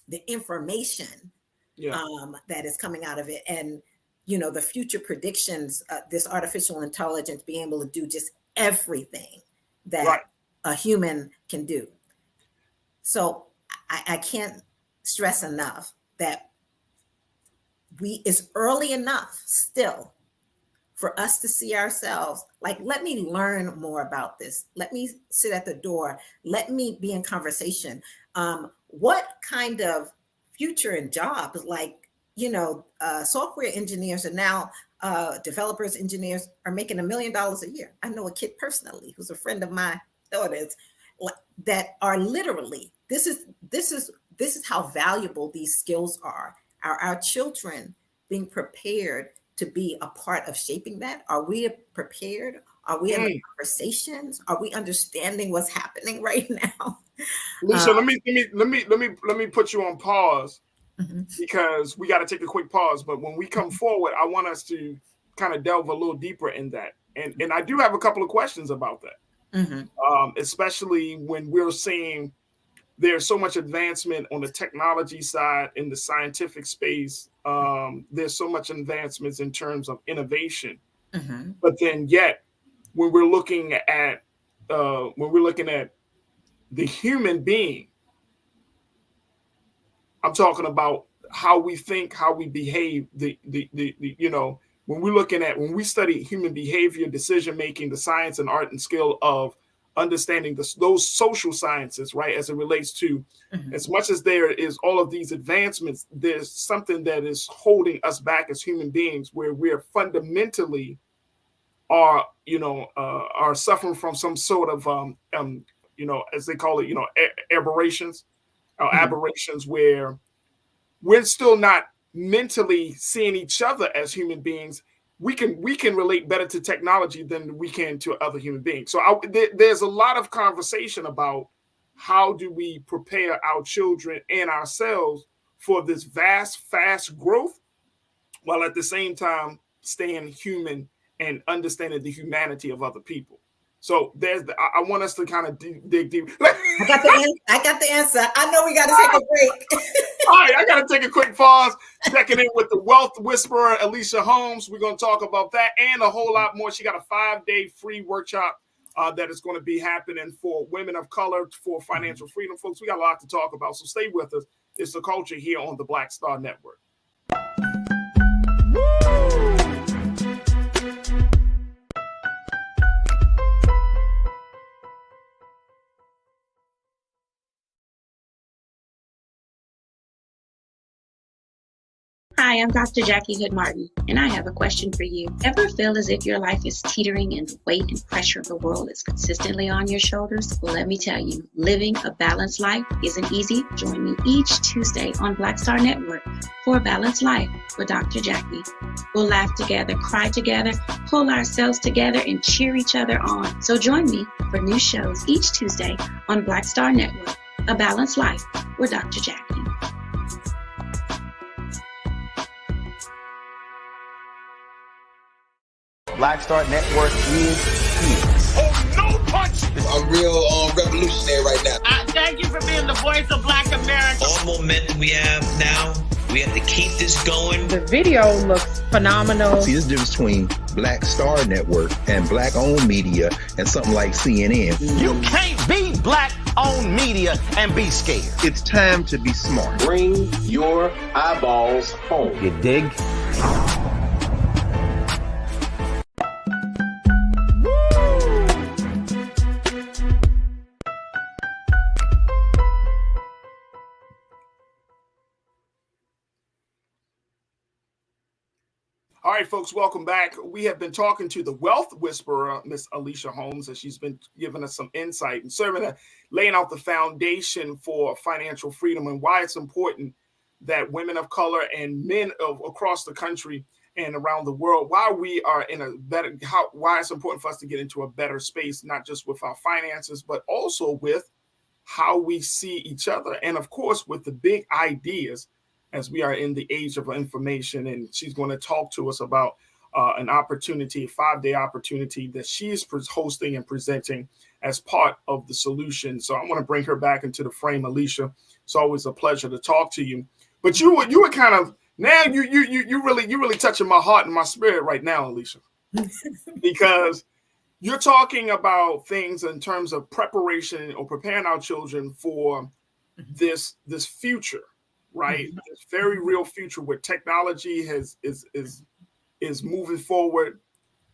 O: the information that is coming out of it. And, the future predictions, this artificial intelligence being able to do just everything that a human can do. So I can't stress enough that it's early enough still for us to see ourselves let me learn more about this. Let me sit at the door. Let me be in conversation. What kind of future and jobs, software engineers are now, developers, engineers are making $1 million a year. I know a kid personally who's a friend of my daughter's that are literally, this is how valuable these skills are. Are our children being prepared to be a part of shaping that? Are we prepared? Are we in the conversations? Are we understanding what's happening right now?
A: Lisa, let me put you on pause, because we got to take a quick pause. But when we come forward, I want us to kind of delve a little deeper in that. And I do have a couple of questions about that, especially when we're seeing there's so much advancement on the technology side, in the scientific space. There's so much advancements in terms of innovation, but then yet when we're looking at the human being. I'm talking about how we think, how we behave. When we study human behavior, decision making, the science and art and skill of understanding those social sciences, right? As it relates to, as much as there is all of these advancements, there's something that is holding us back as human beings, where we're fundamentally are suffering from some sort of as they call it, aberrations, aberrations, where we're still not mentally seeing each other as human beings. We can relate better to technology than we can to other human beings. So there's a lot of conversation about how do we prepare our children and ourselves for this fast growth, while at the same time staying human and understanding the humanity of other people. So I want us to kind of dig deep.
O: I got the answer. I know we got to take a break.
A: All right, I got to take a quick pause. Checking in with the wealth whisperer, Alicia Holmes. We're going to talk about that and a whole lot more. She got a 5-day free workshop that is going to be happening for women of color for financial freedom. Folks, we got a lot to talk about, so stay with us. It's The Culture here on the Black Star Network.
P: Hi, I'm Dr. Jackie Hood Martin, and I have a question for you. Ever feel as if your life is teetering and the weight and pressure of the world is consistently on your shoulders? Well, let me tell you, living a balanced life isn't easy. Join me each Tuesday on Black Star Network for A Balanced Life with Dr. Jackie. We'll laugh together, cry together, pull ourselves together, and cheer each other on. So join me for new shows each Tuesday on Black Star Network, A Balanced Life with Dr. Jackie.
B: Black Star Network is here.
D: Oh, no punch! I'm real revolutionary right now.
E: Thank you for being the voice of Black America.
F: All momentum we have now, we have to keep this going.
G: The video looks phenomenal.
H: See, there's a difference between Black Star Network and black-owned media and something like CNN.
B: You can't be black-owned media and be scared.
H: It's time to be smart.
I: Bring your eyeballs home.
B: You dig?
A: All right, folks, welcome back. We have been talking to the wealth whisperer, Miss Alicia Holmes, and she's been giving us some insight and laying out the foundation for financial freedom and why it's important that women of color and men across the country and around the world, why it's important for us to get into a better space, not just with our finances, but also with how we see each other. And of course, with the big ideas, as we are in the age of information. And she's going to talk to us about an opportunity, a 5-day opportunity that she's hosting and presenting as part of the solution. So I want to bring her back into the frame, Alicia. It's always a pleasure to talk to you. But you were kind of, now you really touching my heart and my spirit right now, Alicia, because you're talking about things in terms of preparation or preparing our children for this future. Right, this very real future where technology is moving forward.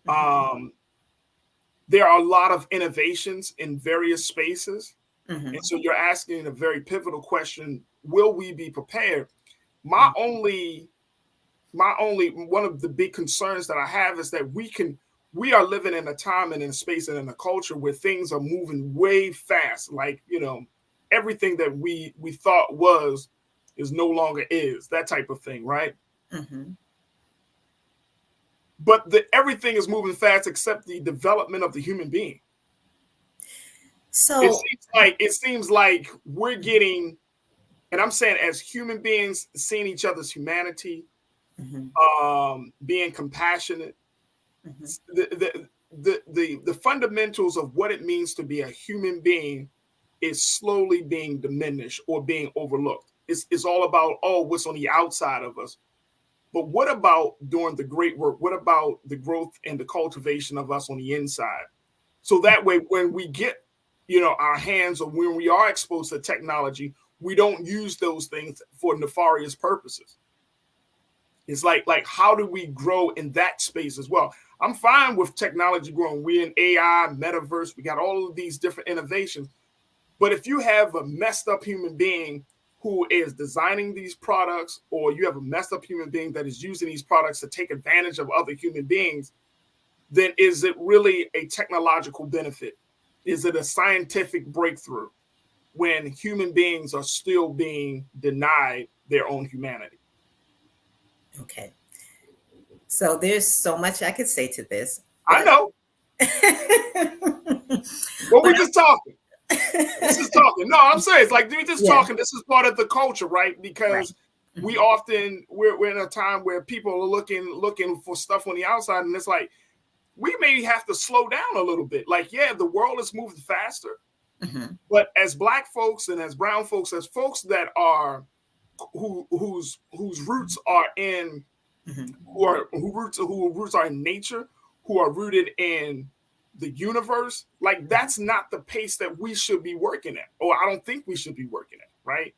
A: There are a lot of innovations in various spaces, and so you're asking a very pivotal question: will we be prepared? My only one of the big concerns that I have is that we are living in a time and in a space and in a culture where things are moving way fast. Like, everything that we thought is no longer is, that type of thing, right? But everything is moving fast except the development of the human being. So it seems like we're getting, and I'm saying as human beings, seeing each other's humanity, being compassionate, the fundamentals of what it means to be a human being is slowly being diminished or being overlooked. It's all about, what's on the outside of us. But what about doing the great work? What about the growth and the cultivation of us on the inside? So that way, when we get, our hands, or when we are exposed to technology, we don't use those things for nefarious purposes. It's like how do we grow in that space as well? I'm fine with technology growing. We're in AI, metaverse. We got all of these different innovations. But if you have a messed up human being who is designing these products, or you have a messed up human being that is using these products to take advantage of other human beings, then is it really a technological benefit? Is it a scientific breakthrough when human beings are still being denied their own humanity?
O: Okay. So there's so much I could say to this.
A: I know. Well, we're just talking. This is talking. No, I'm serious. Like, we're just talking. This is part of the culture, right? Because we often, we're in a time where people are looking for stuff on the outside, and it's like, we may have to slow down a little bit. Like, yeah, the world is moving faster. But as Black folks and as brown folks, as folks that are whose roots are in whose roots are in nature, who are rooted in the universe, like, that's not the pace that we should be working at, or I don't think we should be working at, right?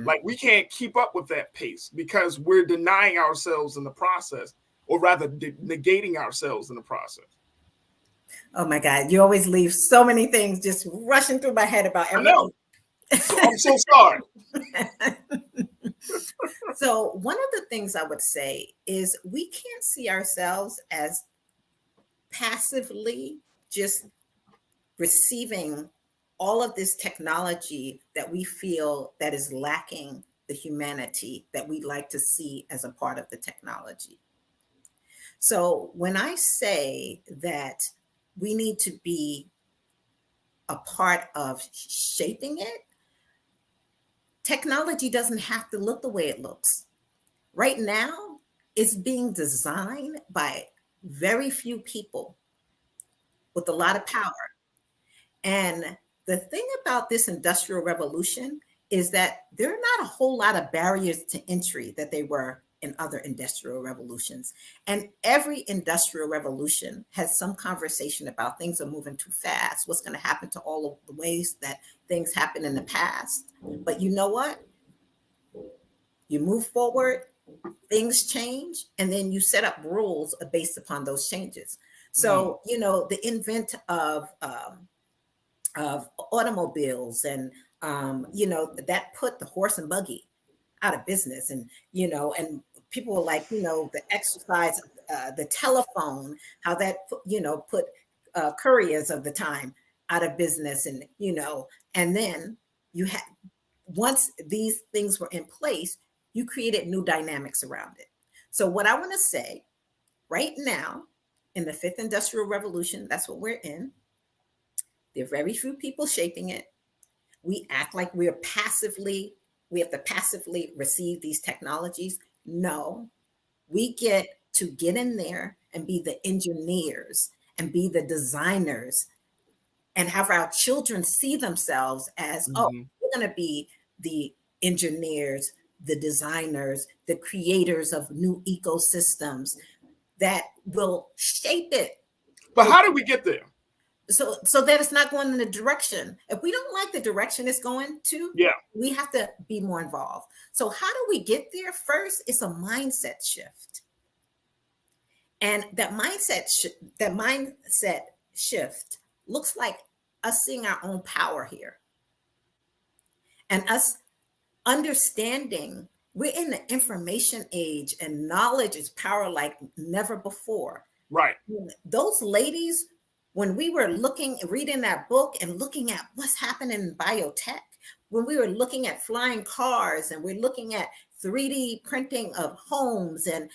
A: Like, we can't keep up with that pace because we're denying ourselves in the process, or rather negating ourselves in the process.
O: Oh my God, you always leave so many things just rushing through my head about everything. I know.
A: So I'm so sorry.
O: So one of the things I would say is we can't see ourselves as passively just receiving all of this technology that we feel that is lacking the humanity that we'd like to see as a part of the technology. So when I say that we need to be a part of shaping it, technology doesn't have to look the way it looks. Right now, it's being designed by very few people with a lot of power. And the thing about this industrial revolution is that there are not a whole lot of barriers to entry that they were in other industrial revolutions. And every industrial revolution has some conversation about things are moving too fast, what's going to happen to all of the ways that things happened in the past. But you know what? You move forward, things change, and then you set up rules based upon those changes. So, the invent of automobiles and, that put the horse and buggy out of business. And, and people were like, the exercise, the telephone, how that, put couriers of the time out of business. And, and then you had, once these things were in place, you created new dynamics around it. So what I want to say right now, in the fifth industrial revolution, that's what we're in. There are very few people shaping it. We act like we have to passively receive these technologies. No, we get to get in there and be the engineers and be the designers and have our children see themselves as, oh, we're going to be the engineers, the designers, the creators of new ecosystems that will shape it.
A: But how do we get there?
O: So that it's not going in the direction. If we don't like the direction it's going to, we have to be more involved. So how do we get there? First, it's a mindset shift. And that mindset shift looks like us seeing our own power here. And us understanding we're in the information age and knowledge is power like never before.
A: Right.
O: Those ladies, when we were reading that book and looking at what's happening in biotech, when we were looking at flying cars and we're looking at 3D printing of homes, and,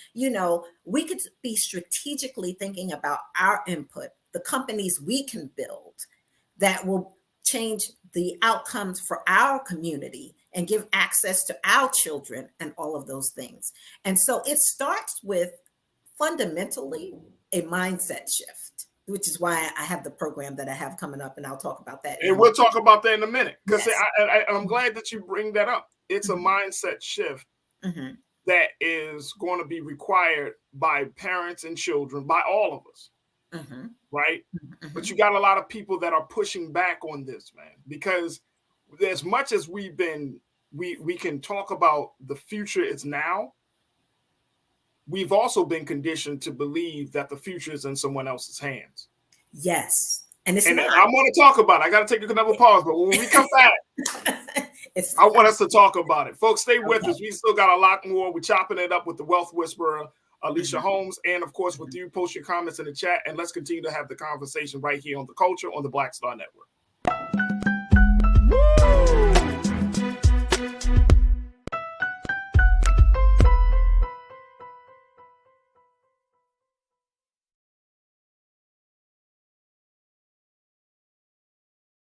O: we could be strategically thinking about our input, the companies we can build that will change the outcomes for our community and give access to our children and all of those things. And so it starts with fundamentally a mindset shift, which is why I have the program that I have coming up, and I'll talk about that.
A: And we'll talk about that in a minute, because I'm glad that you bring that up. It's a mindset shift that is going to be required by parents and children, by all of us, right? But you got a lot of people that are pushing back on this, man, because as much as we can talk about the future is now, we've also been conditioned to believe that the future is in someone else's hands.
O: Yes. And
A: I want to talk about it. I got to take another pause, but when we come back, I want us to talk about it. Folks, stay with us. We still got a lot more. We're chopping it up with the wealth whisperer, Alicia Holmes, and of course with you. Post your comments in the chat, and let's continue to have the conversation right here on The Culture on the Black Star Network.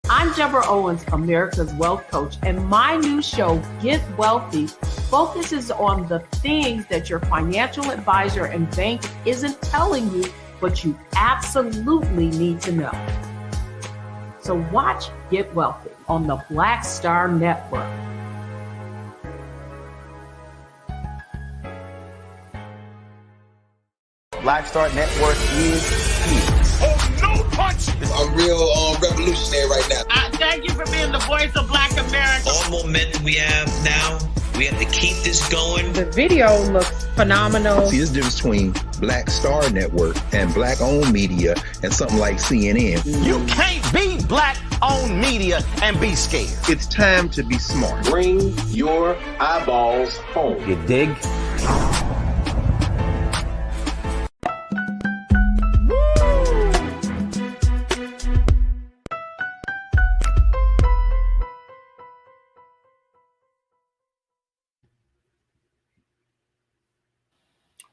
E: I'm Deborah Owens, America's Wealth Coach, and my new show, Get Wealthy, focuses on the things that your financial advisor and bank isn't telling you, but you absolutely need to know. So watch Get Wealthy on the Black Star Network.
B: Black Star Network is here.
D: Oh, no punch! I'm real revolutionary right now.
E: Thank you for being the voice of Black America.
F: All momentum we have now, we have to keep this going.
G: The video looks phenomenal.
H: See, there's a difference between Black Star Network and black-owned media and something like CNN.
B: You can't be black-owned media and be scared.
H: It's time to be smart.
I: Bring your eyeballs home.
B: You dig?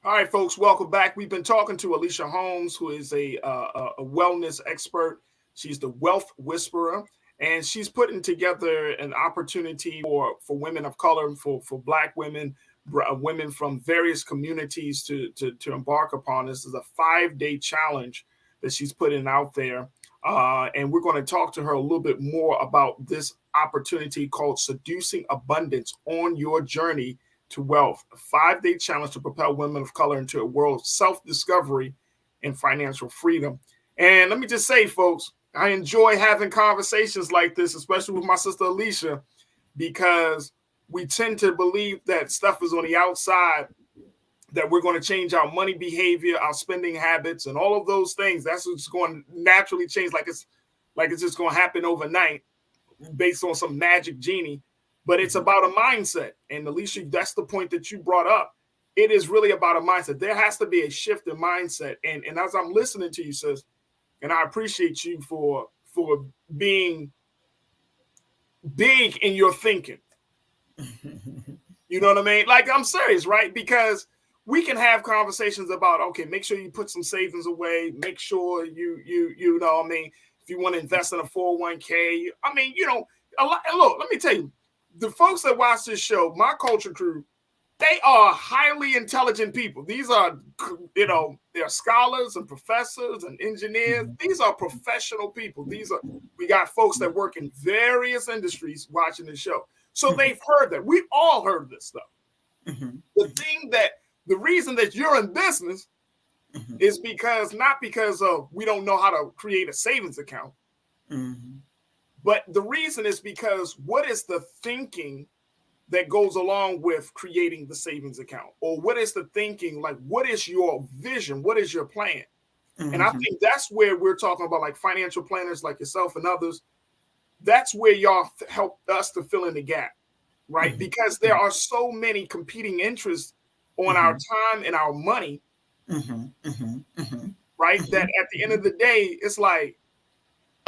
A: All right, folks, welcome back. We've been talking to Alicia Holmes, who is a wellness expert. She's the wealth whisperer, and she's putting together an opportunity for women of color, for Black women, women from various communities to embark upon. This is a 5-day challenge that she's putting out there, and we're going to talk to her a little bit more about this opportunity called Seducing Abundance on Your Journey to Wealth, a 5-day challenge to propel women of color into a world of self-discovery and financial freedom. And let me just say, folks, I enjoy having conversations like this, especially with my sister Alicia, because we tend to believe that stuff is on the outside, that we're going to change our money behavior, our spending habits, and all of those things. That's what's going to naturally change, like it's just going to happen overnight based on some magic genie. But it's about a mindset. And Alicia, that's the point that you brought up. It is really about a mindset. There has to be a shift in mindset. And as I'm listening to you, sis, and I appreciate you for being big in your thinking. You know what I mean? Like, I'm serious, right? Because we can have conversations about, okay, make sure you put some savings away. Make sure you know what I mean? If you want to invest in a 401k, I mean, you know, look, let me tell you, the folks that watch this show, my culture crew, they are highly intelligent people. These are, you know, they're scholars and professors and engineers. These are professional people. We got folks that work in various industries watching this show. So they've heard that. We've all heard this stuff. The reason that you're in business is not because of we don't know how to create a savings account. But the reason is because what is the thinking that goes along with creating the savings account? Or what is the thinking, like, what is your vision? What is your plan? And I think that's where we're talking about, like, financial planners like yourself and others. That's where y'all help us to fill in the gap, right? Because there are so many competing interests on our time and our money, right? That at the end of the day, it's like,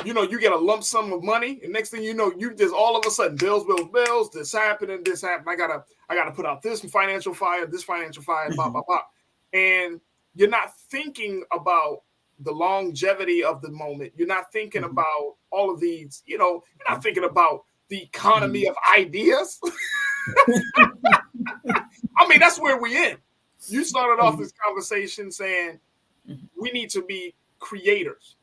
A: you know, you get a lump sum of money, and next thing you know, you just all of a sudden bills, this happening. I gotta put out this financial fire, blah, blah, blah. And you're not thinking about the longevity of the moment. You're not thinking about all of these, you know, you're not thinking about the economy of ideas. I mean, that's where we're in. You started off this conversation saying we need to be creators.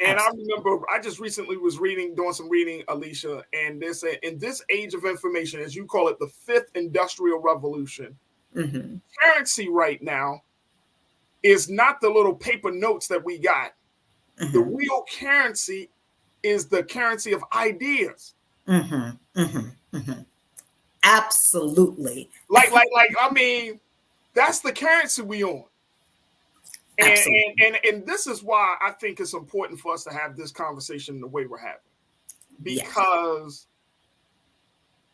A: And I remember I just recently was doing some reading, Alicia, and they said in this age of information, as you call it, the fifth industrial revolution, currency right now is not the little paper notes that we got. The real currency is the currency of ideas.
O: Absolutely.
A: Like, I mean, that's the currency we on. And this is why I think it's important for us to have this conversation the way we're having. Because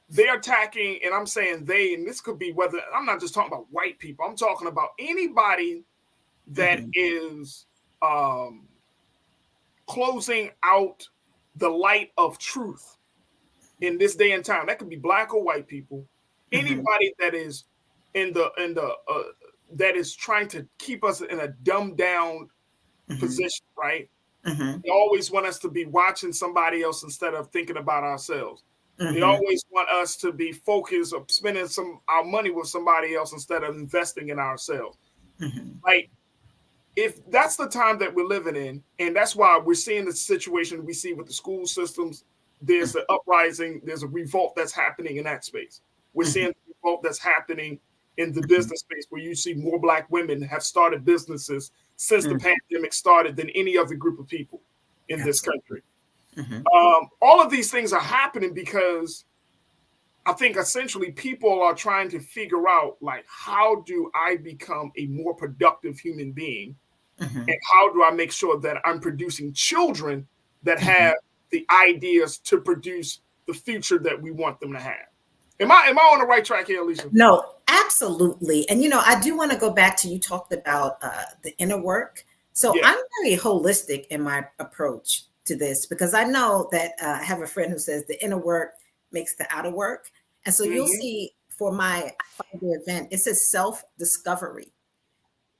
A: they're attacking, and I'm saying they, and this could be whether, I'm not just talking about white people, I'm talking about anybody that is closing out the light of truth in this day and time. That could be black or white people. Anybody that is that is trying to keep us in a dumbed down position, right? They always want us to be watching somebody else instead of thinking about ourselves. They always want us to be focused of spending our money with somebody else instead of investing in ourselves. Like, if that's the time that we're living in, and that's why we're seeing the situation we see with the school systems, there's an uprising, there's a revolt that's happening in that space. We're seeing the revolt that's happening in the business space, where you see more black women have started businesses since the pandemic started than any other group of people in this country. All of these things are happening because I think essentially people are trying to figure out, like, how do I become a more productive human being? And how do I make sure that I'm producing children that have the ideas to produce the future that we want them to have? Am I on the right track here, Alicia?
O: No, absolutely. And, I do want to go back to, you talked about the inner work. So I'm very holistic in my approach to this, because I know that I have a friend who says the inner work makes the outer work. And so you'll see for my 5-day event, it says self-discovery,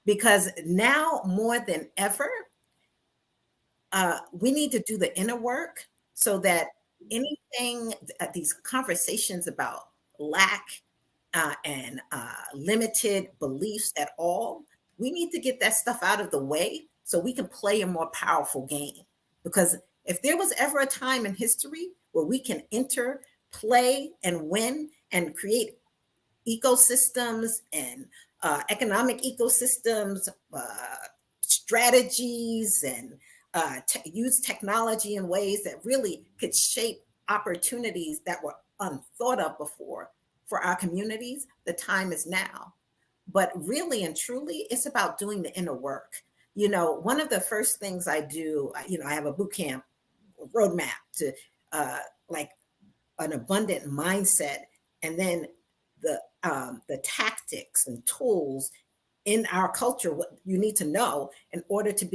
O: because now more than ever, we need to do the inner work so that anything, these conversations about lack and limited beliefs at all, we need to get that stuff out of the way so we can play a more powerful game. Because if there was ever a time in history where we can enter, play, and win and create ecosystems and economic ecosystems, strategies, and use technology in ways that really could shape opportunities that were unthought of before for our communities, the time is now. But really and truly, it's about doing the inner work. One of the first things I do, I have a boot camp roadmap to like an abundant mindset, and then the tactics and tools in our culture, what you need to know in order to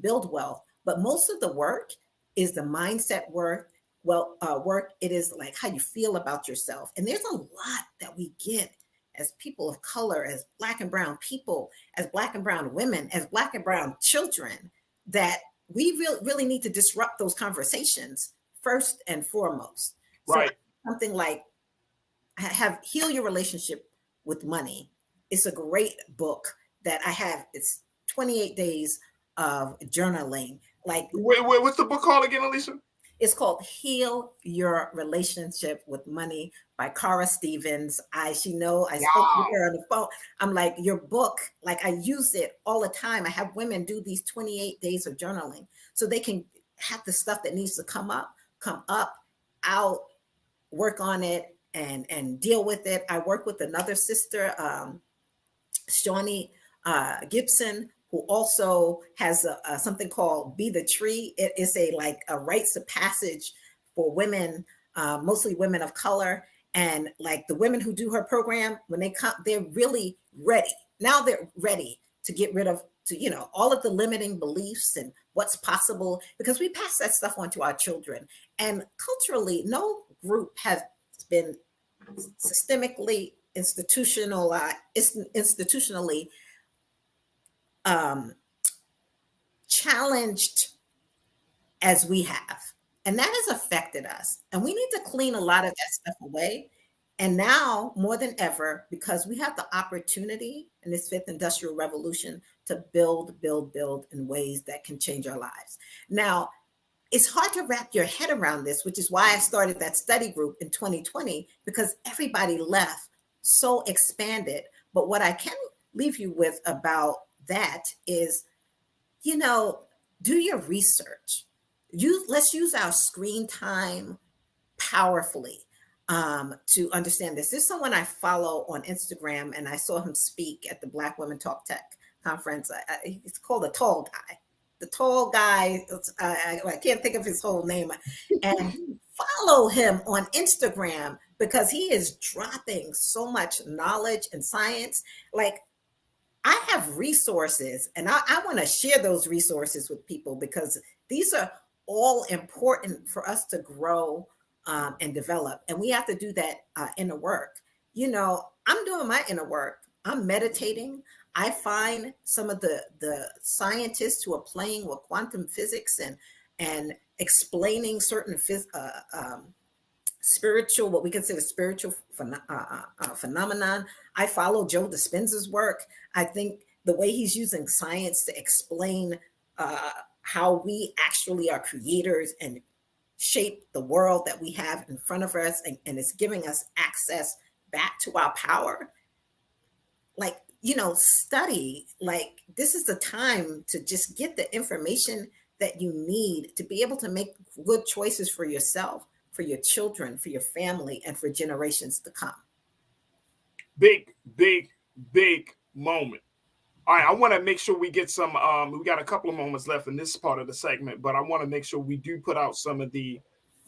O: build wealth. But most of the work is the mindset work. Work. It is like how you feel about yourself. And there's a lot that we get as people of color, as Black and brown people, as Black and brown women, as Black and brown children, that we really need to disrupt those conversations first and foremost.
A: Right.
O: So something like Heal Your Relationship with Money. It's a great book that I have. It's 28 days of journaling. Like,
A: wait, what's the book called again, Alicia?
O: It's called Heal Your Relationship with Money by Cara Stevens. I spoke with her on the phone. I'm like, your book, like, I use it all the time. I have women do these 28 days of journaling so they can have the stuff that needs to come up, out, work on it, and deal with it. I work with another sister, Shawnee Gibson, who also has something called Be the Tree. It is a rites of passage for women, mostly women of color. And like the women who do her program, when they come, they're really ready. Now they're ready to get rid of, all of the limiting beliefs and what's possible, because we pass that stuff on to our children. And culturally, no group has been systemically, institutionally challenged as we have. And that has affected us. And we need to clean a lot of that stuff away. And now more than ever, because we have the opportunity in this fifth industrial revolution to build in ways that can change our lives. Now, it's hard to wrap your head around this, which is why I started that study group in 2020, because everybody left so expanded. But what I can leave you with about that is, do your research. Let's use our screen time powerfully to understand this. There's someone I follow on Instagram, and I saw him speak at the Black Women Talk Tech conference. It's called The Tall Guy. The tall guy, I can't think of his whole name, and follow him on Instagram because he is dropping so much knowledge and science. Like, I have resources, and I want to share those resources with people because these are all important for us to grow and develop. And we have to do that inner work. I'm doing my inner work. I'm meditating. I find some of the scientists who are playing with quantum physics and explaining certain spiritual, what we consider spiritual phenomenon. I follow Joe Dispenza's work. I think the way he's using science to explain how we actually are creators and shape the world that we have in front of us, and it's giving us access back to our power. Like, study. Like, this is the time to just get the information that you need to be able to make good choices for yourself, for your children, for your family, and for generations to come.
A: Big moment. All right, I want to make sure we get some, we got a couple of moments left in this part of the segment, but I want to make sure we do put out some of the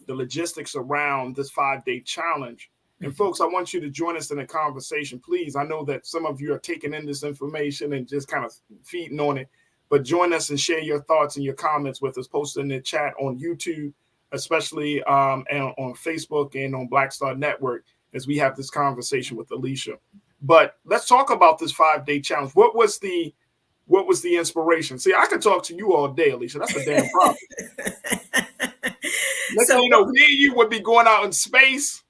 A: logistics around this 5-day challenge. And folks, I want you to join us in the conversation, please. I know that some of you are taking in this information and just kind of feeding on it, but join us and share your thoughts and your comments with us. Post in the chat on YouTube, especially and on Facebook and on Black Star Network as we have this conversation with Alicia. But let's talk about this 5-day challenge. What was the inspiration? See, I could talk to you all day, Alicia. That's the damn problem. Next thing you know, me and you would be going out in space.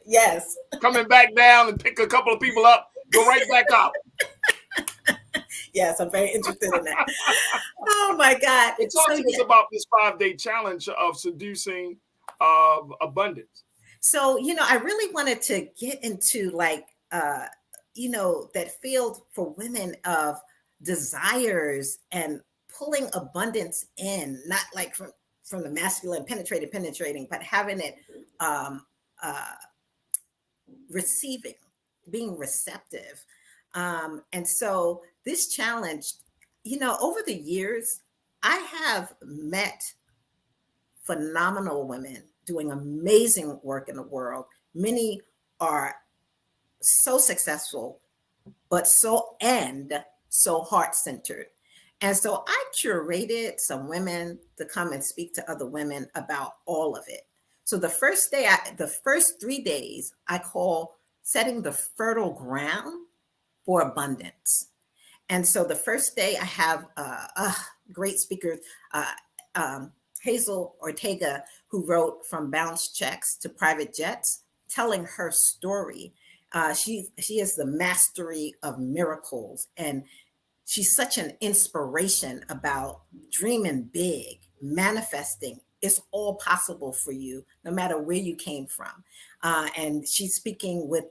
O: Yes.
A: Coming back down and pick a couple of people up, go right back up.
O: Yes, I'm very interested in that. Oh my God.
A: Talk to us about this 5-day challenge of seducing of abundance.
O: So, I really wanted to get into that field for women of desires and pulling abundance in, not like from the masculine penetrating, but having it receiving, being receptive. And so this challenge, over the years, I have met phenomenal women doing amazing work in the world. Many are so successful, but so heart-centered. And so I curated some women to come and speak to other women about all of it. So the first 3 days, I call setting the fertile ground for abundance. And so the first day I have great speakers, Hazel Ortega, who wrote From Bounced Checks to Private Jets, telling her story. She is the mastery of miracles, and she's such an inspiration about dreaming big, manifesting. It's all possible for you, no matter where you came from. And she's speaking with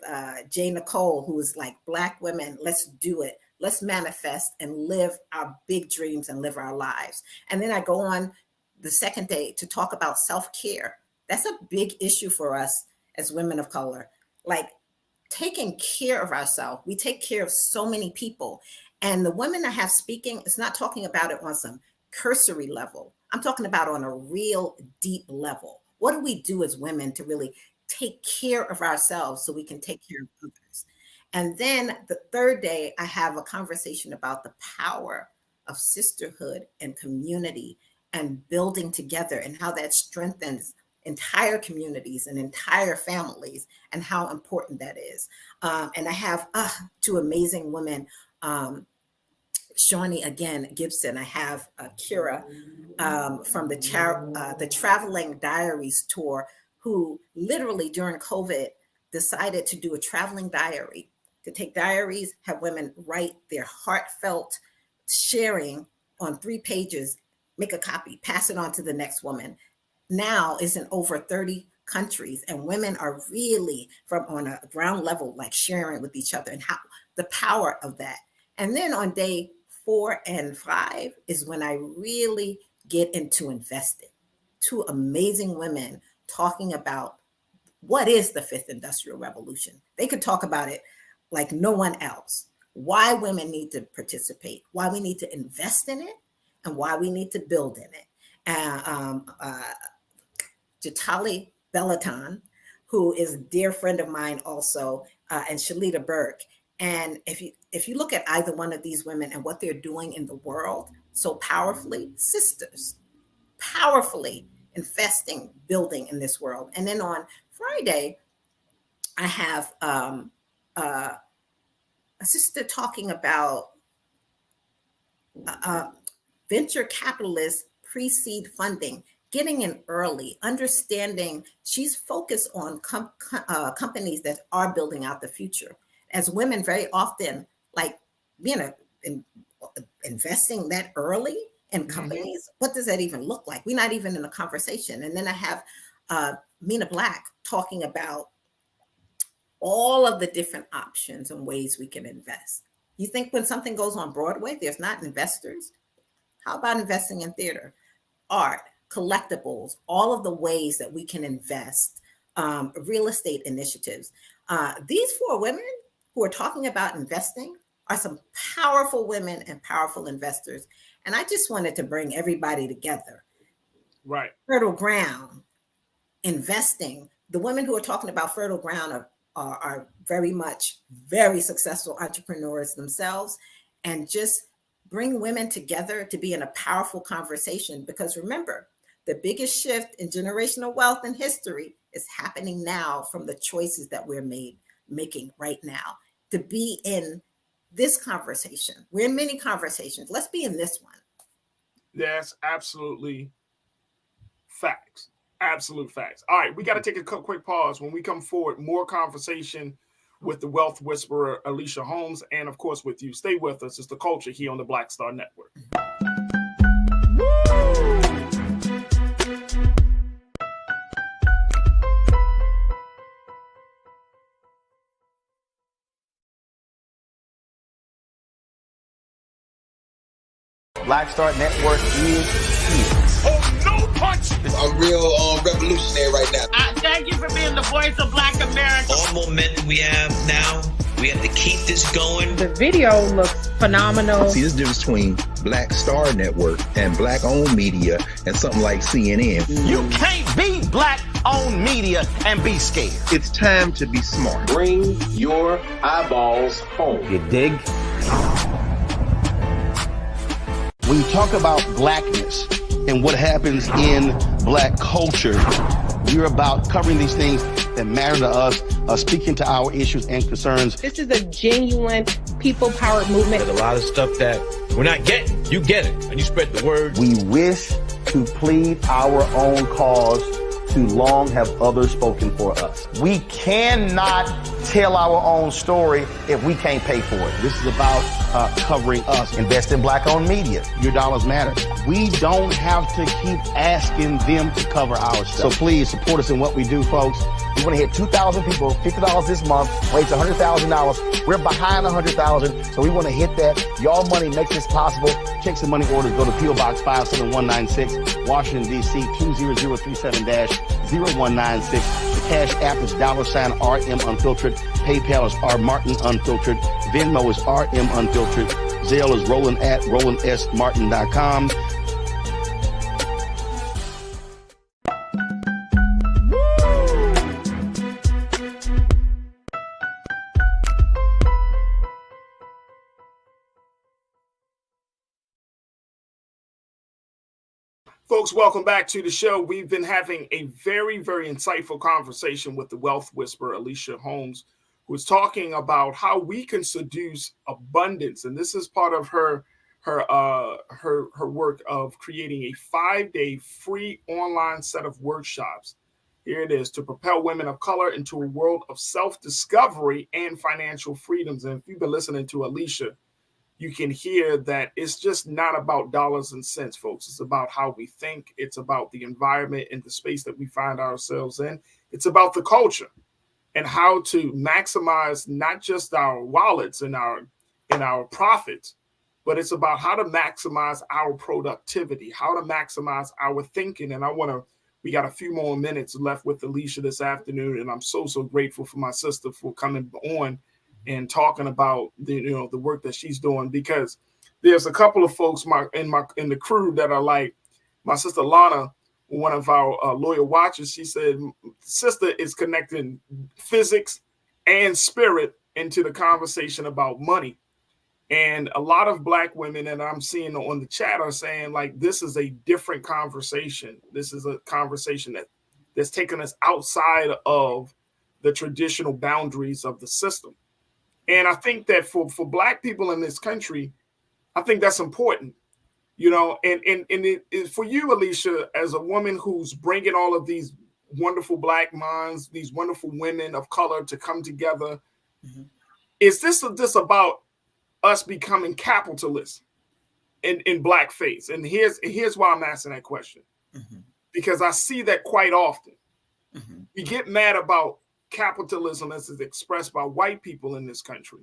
O: Jay Nicole, who is like, Black women, let's do it. Let's manifest and live our big dreams and live our lives. And then I go on the second day to talk about self-care. That's a big issue for us as women of color. Like, taking care of ourselves. We take care of so many people. And the women I have speaking is not talking about it on some cursory level. I'm talking about on a real deep level. What do we do as women to really take care of ourselves so we can take care of others? And then the third day, I have a conversation about the power of sisterhood and community and building together, and how that strengthens entire communities and entire families, and how important that is. And I have 2 amazing women, Shawnee again Gibson. I have Kira from the Traveling Diaries tour, who literally during COVID decided to do a traveling diary to take diaries, have women write their heartfelt sharing on 3 pages, make a copy, pass it on to the next woman. Now is in over 30 countries, and women are really from on a ground level, like sharing with each other and how the power of that. And then on day 4 and 5 is when I really get into investing. 2 amazing women talking about what is the 5th industrial revolution. They could talk about it like no one else. Why women need to participate, why we need to invest in it, and why we need to build in it. Jatali Bellaton, who is a dear friend of mine also, and Shalita Burke. And if you look at either one of these women and what they're doing in the world so powerfully, sisters, powerfully investing, building in this world. And then on Friday, I have a sister talking about venture capitalists pre-seed funding, getting in early, understanding she's focused on companies that are building out the future. As women, very often, like investing that early in companies, what does that even look like? We're not even in a conversation. And then I have Mina Black talking about all of the different options and ways we can invest. You think when something goes on Broadway, there's not investors? How about investing in theater, art, collectibles, all of the ways that we can invest, real estate initiatives? These 4 women who are talking about investing are some powerful women and powerful investors. And I just wanted to bring everybody together.
A: Right.
O: Fertile ground, investing. The women who are talking about fertile ground are very much very successful entrepreneurs themselves, and just bring women together to be in a powerful conversation. Because remember, the biggest shift in generational wealth in history is happening now from the choices that we're making right now. To be in this conversation, we're in many conversations. Let's be in this one.
A: That's absolutely facts. Absolute facts. All right, we got to take a quick pause. When we come forward, more conversation with the wealth whisperer, Alicia Holmes, and of course with you. Stay with us. It's The Culture here on the Black Star Network.
B: Black Star Network is here.
D: Oh, no punch! I'm real revolutionary right now.
Q: Thank you for being the voice of Black America.
F: All momentum we have now, we have to keep this going.
G: The video looks phenomenal.
H: See, there's a difference between Black Star Network and black-owned media and something like CNN.
B: You can't be black-owned media and be scared.
H: It's time to be smart.
I: Bring your eyeballs home.
B: You dig? When you talk about blackness and what happens in black culture, we're about covering these things that matter to us, speaking to our issues and concerns.
G: This is a genuine people-powered movement.
C: There's a lot of stuff that we're not getting. You get it, and you spread the word.
B: We wish to plead our own cause. Too long have others spoken for us. We cannot tell our own story if we can't pay for it. This is about covering us. Invest in black-owned media. Your dollars matter. We don't have to keep asking them to cover our stuff. So please support us in what we do, folks. We want to hit 2,000 people, $50 this month, raise $100,000. We're behind 100,000, so we want to hit that. Your money makes this possible. Check some money orders. Go to P.O. Box 57196, Washington, D.C. 20037-0196. The Cash App is $RM Unfiltered. PayPal is R Martin Unfiltered. Venmo is RM Unfiltered. Zelle is roland@rolandsmartin.com.
A: Folks, welcome back to the show. We've been having a very, very insightful conversation with the wealth whisperer, Alicia Holmes, who is talking about how we can seduce abundance. And this is part of her work of creating a 5-day free online set of workshops Here it is: to propel women of color into a world of self-discovery and financial freedoms. And if you've been listening to Alicia, you can hear that it's just not about dollars and cents, folks. It's about how we think. It's about the environment and the space that we find ourselves in. It's about the culture and how to maximize not just our wallets and our profits, but it's about how to maximize our productivity, how to maximize our thinking. And we got a few more minutes left with Alicia this afternoon, and I'm so grateful for my sister for coming on and talking about the work that she's doing, because there's a couple of folks in the crew that are like my sister Lana, one of our loyal watchers. She said, sister is connecting physics and spirit into the conversation about money. And a lot of Black women that I'm seeing on the chat are saying, like, this is a different conversation. This is a conversation that's taken us outside of the traditional boundaries of the system. And I think that for Black people in this country, I think that's important, and for you, Alicia, as a woman who's bringing all of these wonderful Black minds, these wonderful women of color to come together, is this about us becoming capitalists in blackface? And here's why I'm asking that question. Because I see that quite often. We get mad about capitalism as is expressed by white people in this country,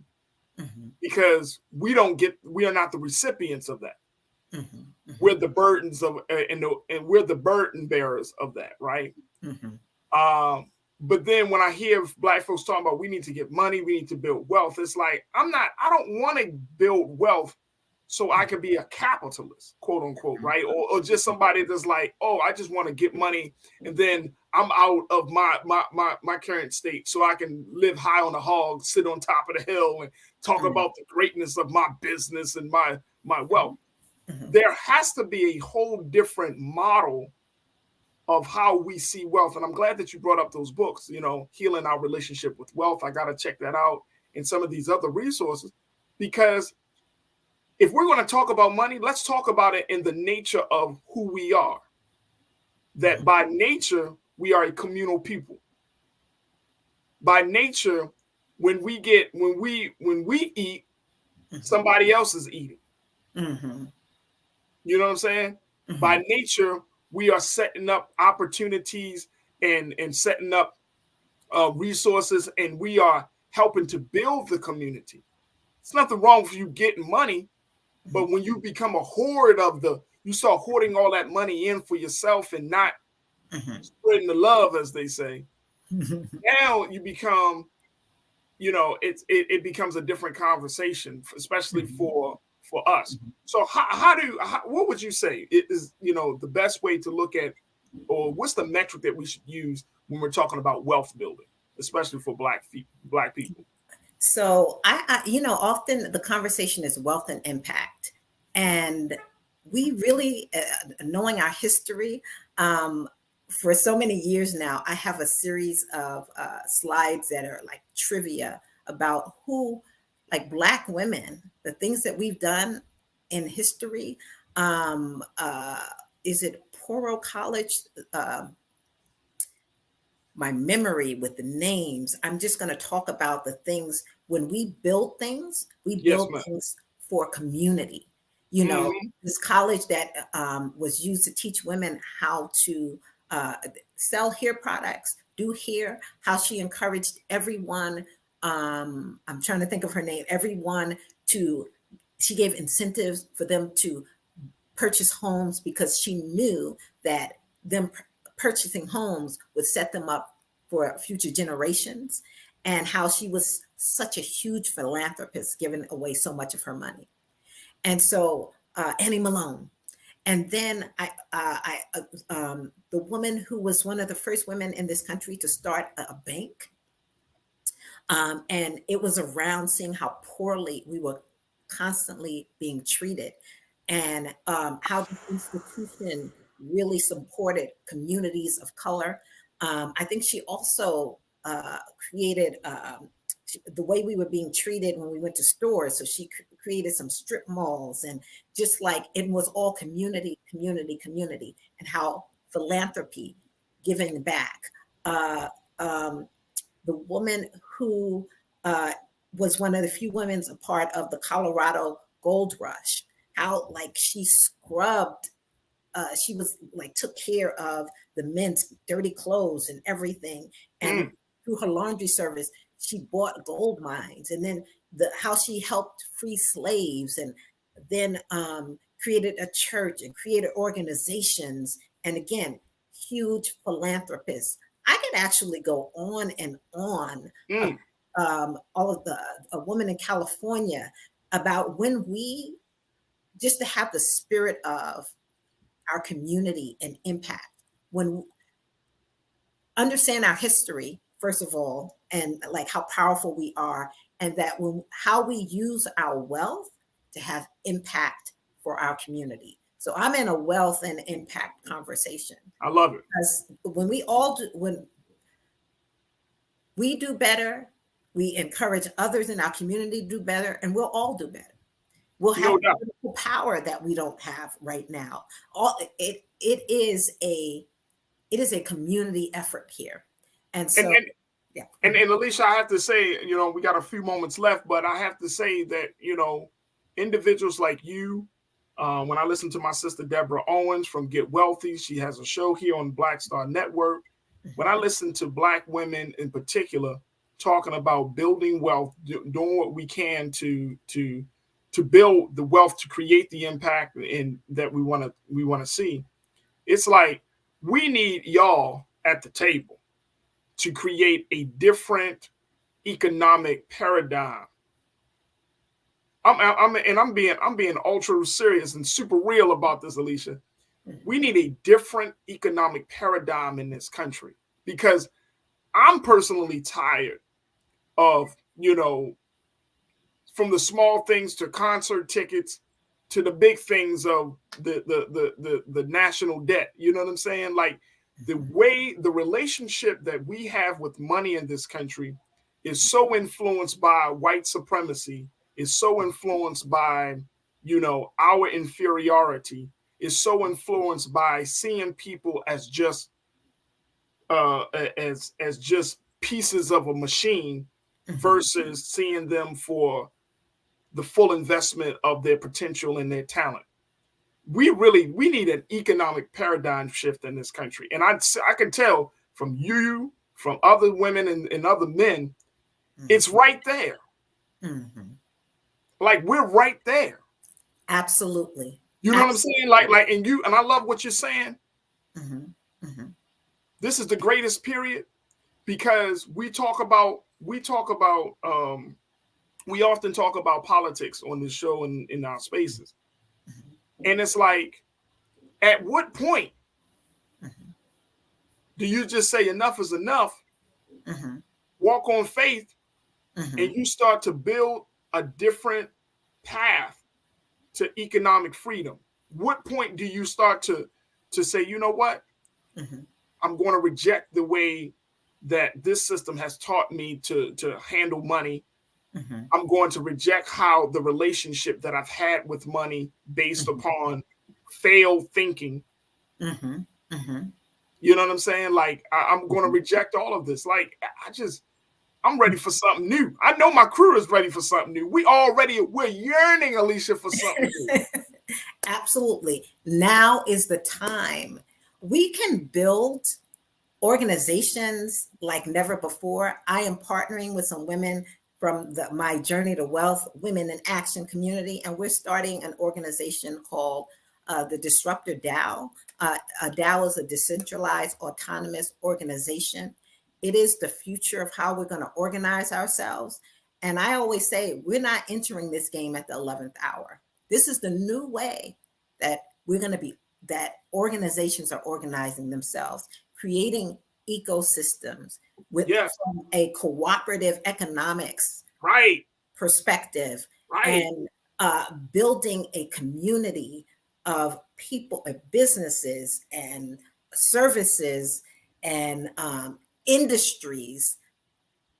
A: because we are not the recipients of that. We're the burdens of and we're the burden bearers of that, right? But then when I hear Black folks talking about we need to get money, we need to build wealth, it's like I don't want to build wealth so I can be a capitalist, quote unquote, right? Or just somebody that's like, oh, I just want to get money and then I'm out of my current state so I can live high on the hog, sit on top of the hill and talk about the greatness of my business and my wealth. There has to be a whole different model of how we see wealth. And I'm glad that you brought up those books, Healing Our Relationship with Wealth. I got to check that out, and some of these other resources, because if we're going to talk about money, let's talk about it in the nature of who we are. That by nature, we are a communal people. By nature, when we eat, somebody else is eating. You know what I'm saying? By nature, we are setting up opportunities and setting up resources, and we are helping to build the community. It's nothing wrong with you getting money, but when you become a hoard you start hoarding all that money in for yourself and not spreading the love, as they say. Now you become, it becomes a different conversation, especially for us. So what would you say is, the best way to look at, or what's the metric that we should use when we're talking about wealth building, especially for Black people?
O: So I often the conversation is wealth and impact. And we really, knowing our history, for so many years now, I have a series of slides that are like trivia about who, like Black women, the things that we've done in history. Is it Poro College? My memory with the names. I'm just going to talk about the things when we build things. We build things for community. This college that was used to teach women how to sell hair products, do hair, how she encouraged everyone. I'm trying to think of her name. She gave incentives for them to purchase homes because she knew that them purchasing homes would set them up for future generations, and how she was such a huge philanthropist, giving away so much of her money. And so Annie Malone. And then the woman who was one of the first women in this country to start a bank. And it was around seeing how poorly we were constantly being treated, and how the institution really supported communities of color. I think she also created the way we were being treated when we went to stores. So she created some strip malls, and just like it was all community, and how philanthropy, giving back, the woman who was one of the few women a part of the Colorado Gold Rush, how like she scrubbed, she was like took care of the men's dirty clothes and everything. And through her laundry service, she bought gold mines, and then how she helped free slaves, and then created a church and created organizations. And again, huge philanthropist. I could actually go on and on. All of a woman in California, about when we just to have the spirit of our community and impact, when understand our history, first of all, and like how powerful we are, and that when how we use our wealth to have impact for our community. So I'm in a wealth and impact conversation.
A: I love it.
O: Because when we all do, when we do better, we encourage others in our community to do better, and we'll all do better. We'll have the power that we don't have right now. It is a community effort here. And so
A: and Alicia, I have to say, we got a few moments left, but I have to say that, individuals like you, when I listen to my sister Deborah Owens from Get Wealthy, she has a show here on Black Star Network. When I listen to Black women in particular talking about building wealth, doing what we can to build the wealth, to create the impact that we want to see, it's like we need y'all at the table to create a different economic paradigm. I'm being ultra serious and super real about this, Alicia. We need a different economic paradigm in this country, because I'm personally tired of, from the small things to concert tickets to the big things of the national debt. You know what I'm saying? Like the relationship that we have with money in this country is so influenced by white supremacy, is so influenced by, our inferiority, is so influenced by seeing people as just as just pieces of a machine versus seeing them for the full investment of their potential and their talent. We need an economic paradigm shift in this country. And I can tell from you, from other women and other men, it's right there. Like we're right there.
O: Absolutely.
A: You know what I'm saying? Like, and I love what you're saying. This is the greatest period, because we often talk about politics on this show and in our spaces. And it's like, at what point do you just say enough is enough, walk on faith, and you start to build a different path to economic freedom? What point do you start to say, you know what? I'm going to reject the way that this system has taught me to handle money. I'm going to reject how the relationship that I've had with money based upon failed thinking. You know what I'm saying? Like, I'm going to reject all of this. Like, I'm ready for something new. I know my crew is ready for something new. We're yearning, Alicia, for something new.
O: Absolutely. Now is the time. We can build organizations like never before. I am partnering with some women from my Journey to Wealth Women in Action community, and we're starting an organization called the Disruptor DAO. A DAO is a decentralized autonomous organization. It is the future of how we're going to organize ourselves. And I always say, we're not entering this game at the 11th hour. This is the new way that we're going to be, that organizations are organizing themselves, creating ecosystems with from a cooperative economics perspective, and building a community of people, businesses and services and industries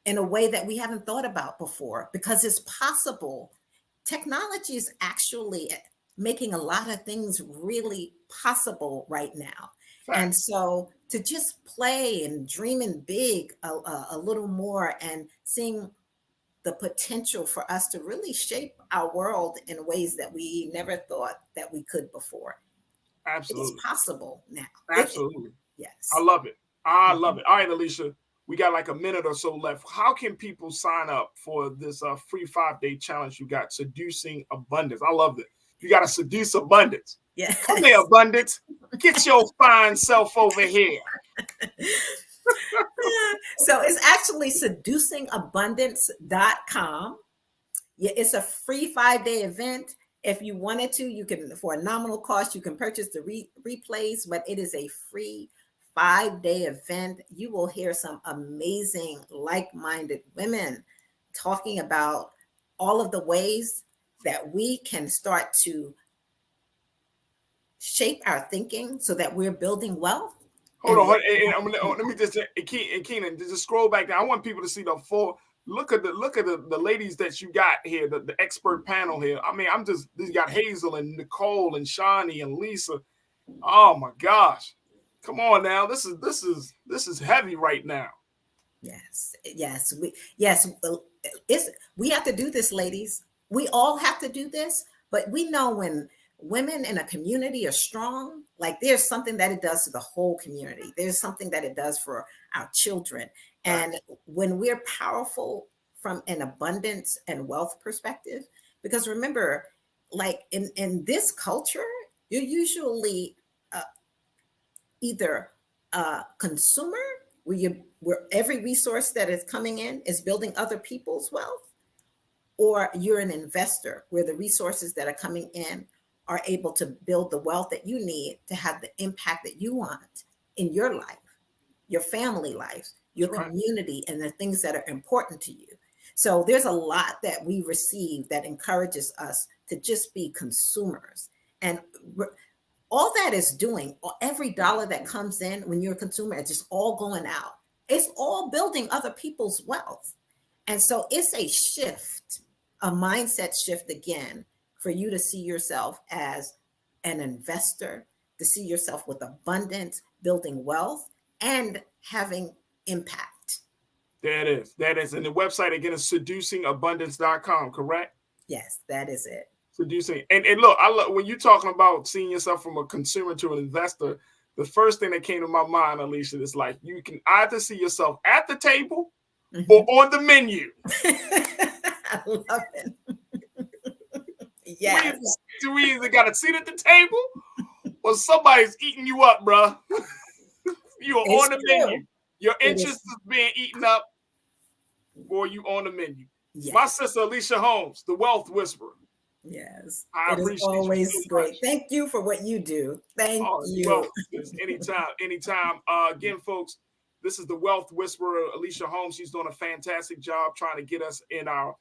O: in a way that we haven't thought about before, because it's possible. Technology is actually making a lot of things really possible right now. And so to just play and dreaming big a little more and seeing the potential for us to really shape our world in ways that we never thought that we could before.
A: Absolutely.
O: It's possible now.
A: Absolutely.
O: Yes.
A: I love it. I love it. All right, Alicia, we got like a minute or so left. How can people sign up for this free 5-day challenge you got, Seducing Abundance? I love it. You got to seduce abundance.
O: Yeah.
A: Come here, abundance. Get your fine self over here.
O: So it's actually seducingabundance.com. Yeah, it's a free 5-day event. If you wanted to, you can, for a nominal cost, you can purchase the replays, but it is a free 5-day event. You will hear some amazing, like-minded women talking about all of the ways that we can start to shape our thinking so that we're building wealth.
A: Hold on, let me just, Keenan, just scroll back down. I want people to see the full. Look at the ladies that you got here, the expert panel here. I mean, you got Hazel and Nicole and Shawnee and Lisa. Oh my gosh. Come on now. This is heavy right now.
O: Yes. We have to do this, ladies. We all have to do this, but we know when women in a community are strong, like there's something that it does to the whole community. There's something that it does for our children. And when we're powerful from an abundance and wealth perspective, because remember, like in this culture, you're usually either a consumer where every resource that is coming in is building other people's wealth, or you're an investor where the resources that are coming in are able to build the wealth that you need to have the impact that you want in your life, your family life, your community, and the things that are important to you. So there's a lot that we receive that encourages us to just be consumers. And all that is doing, every dollar that comes in when you're a consumer, it's just all going out. It's all building other people's wealth. And so it's a shift, a mindset shift again, for you to see yourself as an investor, to see yourself with abundance, building wealth, and having impact.
A: That is. And the website again is seducingabundance.com, correct?
O: Yes, that is it.
A: Seducing. And look, I love when you're talking about seeing yourself from a consumer to an investor, the first thing that came to my mind, Alicia, is like you can either see yourself at the table or on the menu.
O: I love it. Yes.
A: We either got a seat at the table or somebody's eating you up, bro. You're on the menu. Your interest is being eaten up, or you on the menu. Yes. My sister Alicia Holmes, the Wealth Whisperer.
O: Yes,
A: I appreciate
O: always
A: you so
O: great.
A: much.
O: Thank you for what you do. Thank you.
A: Well, anytime. Again, folks, this is the Wealth Whisperer, Alicia Holmes. She's doing a fantastic job trying to get us to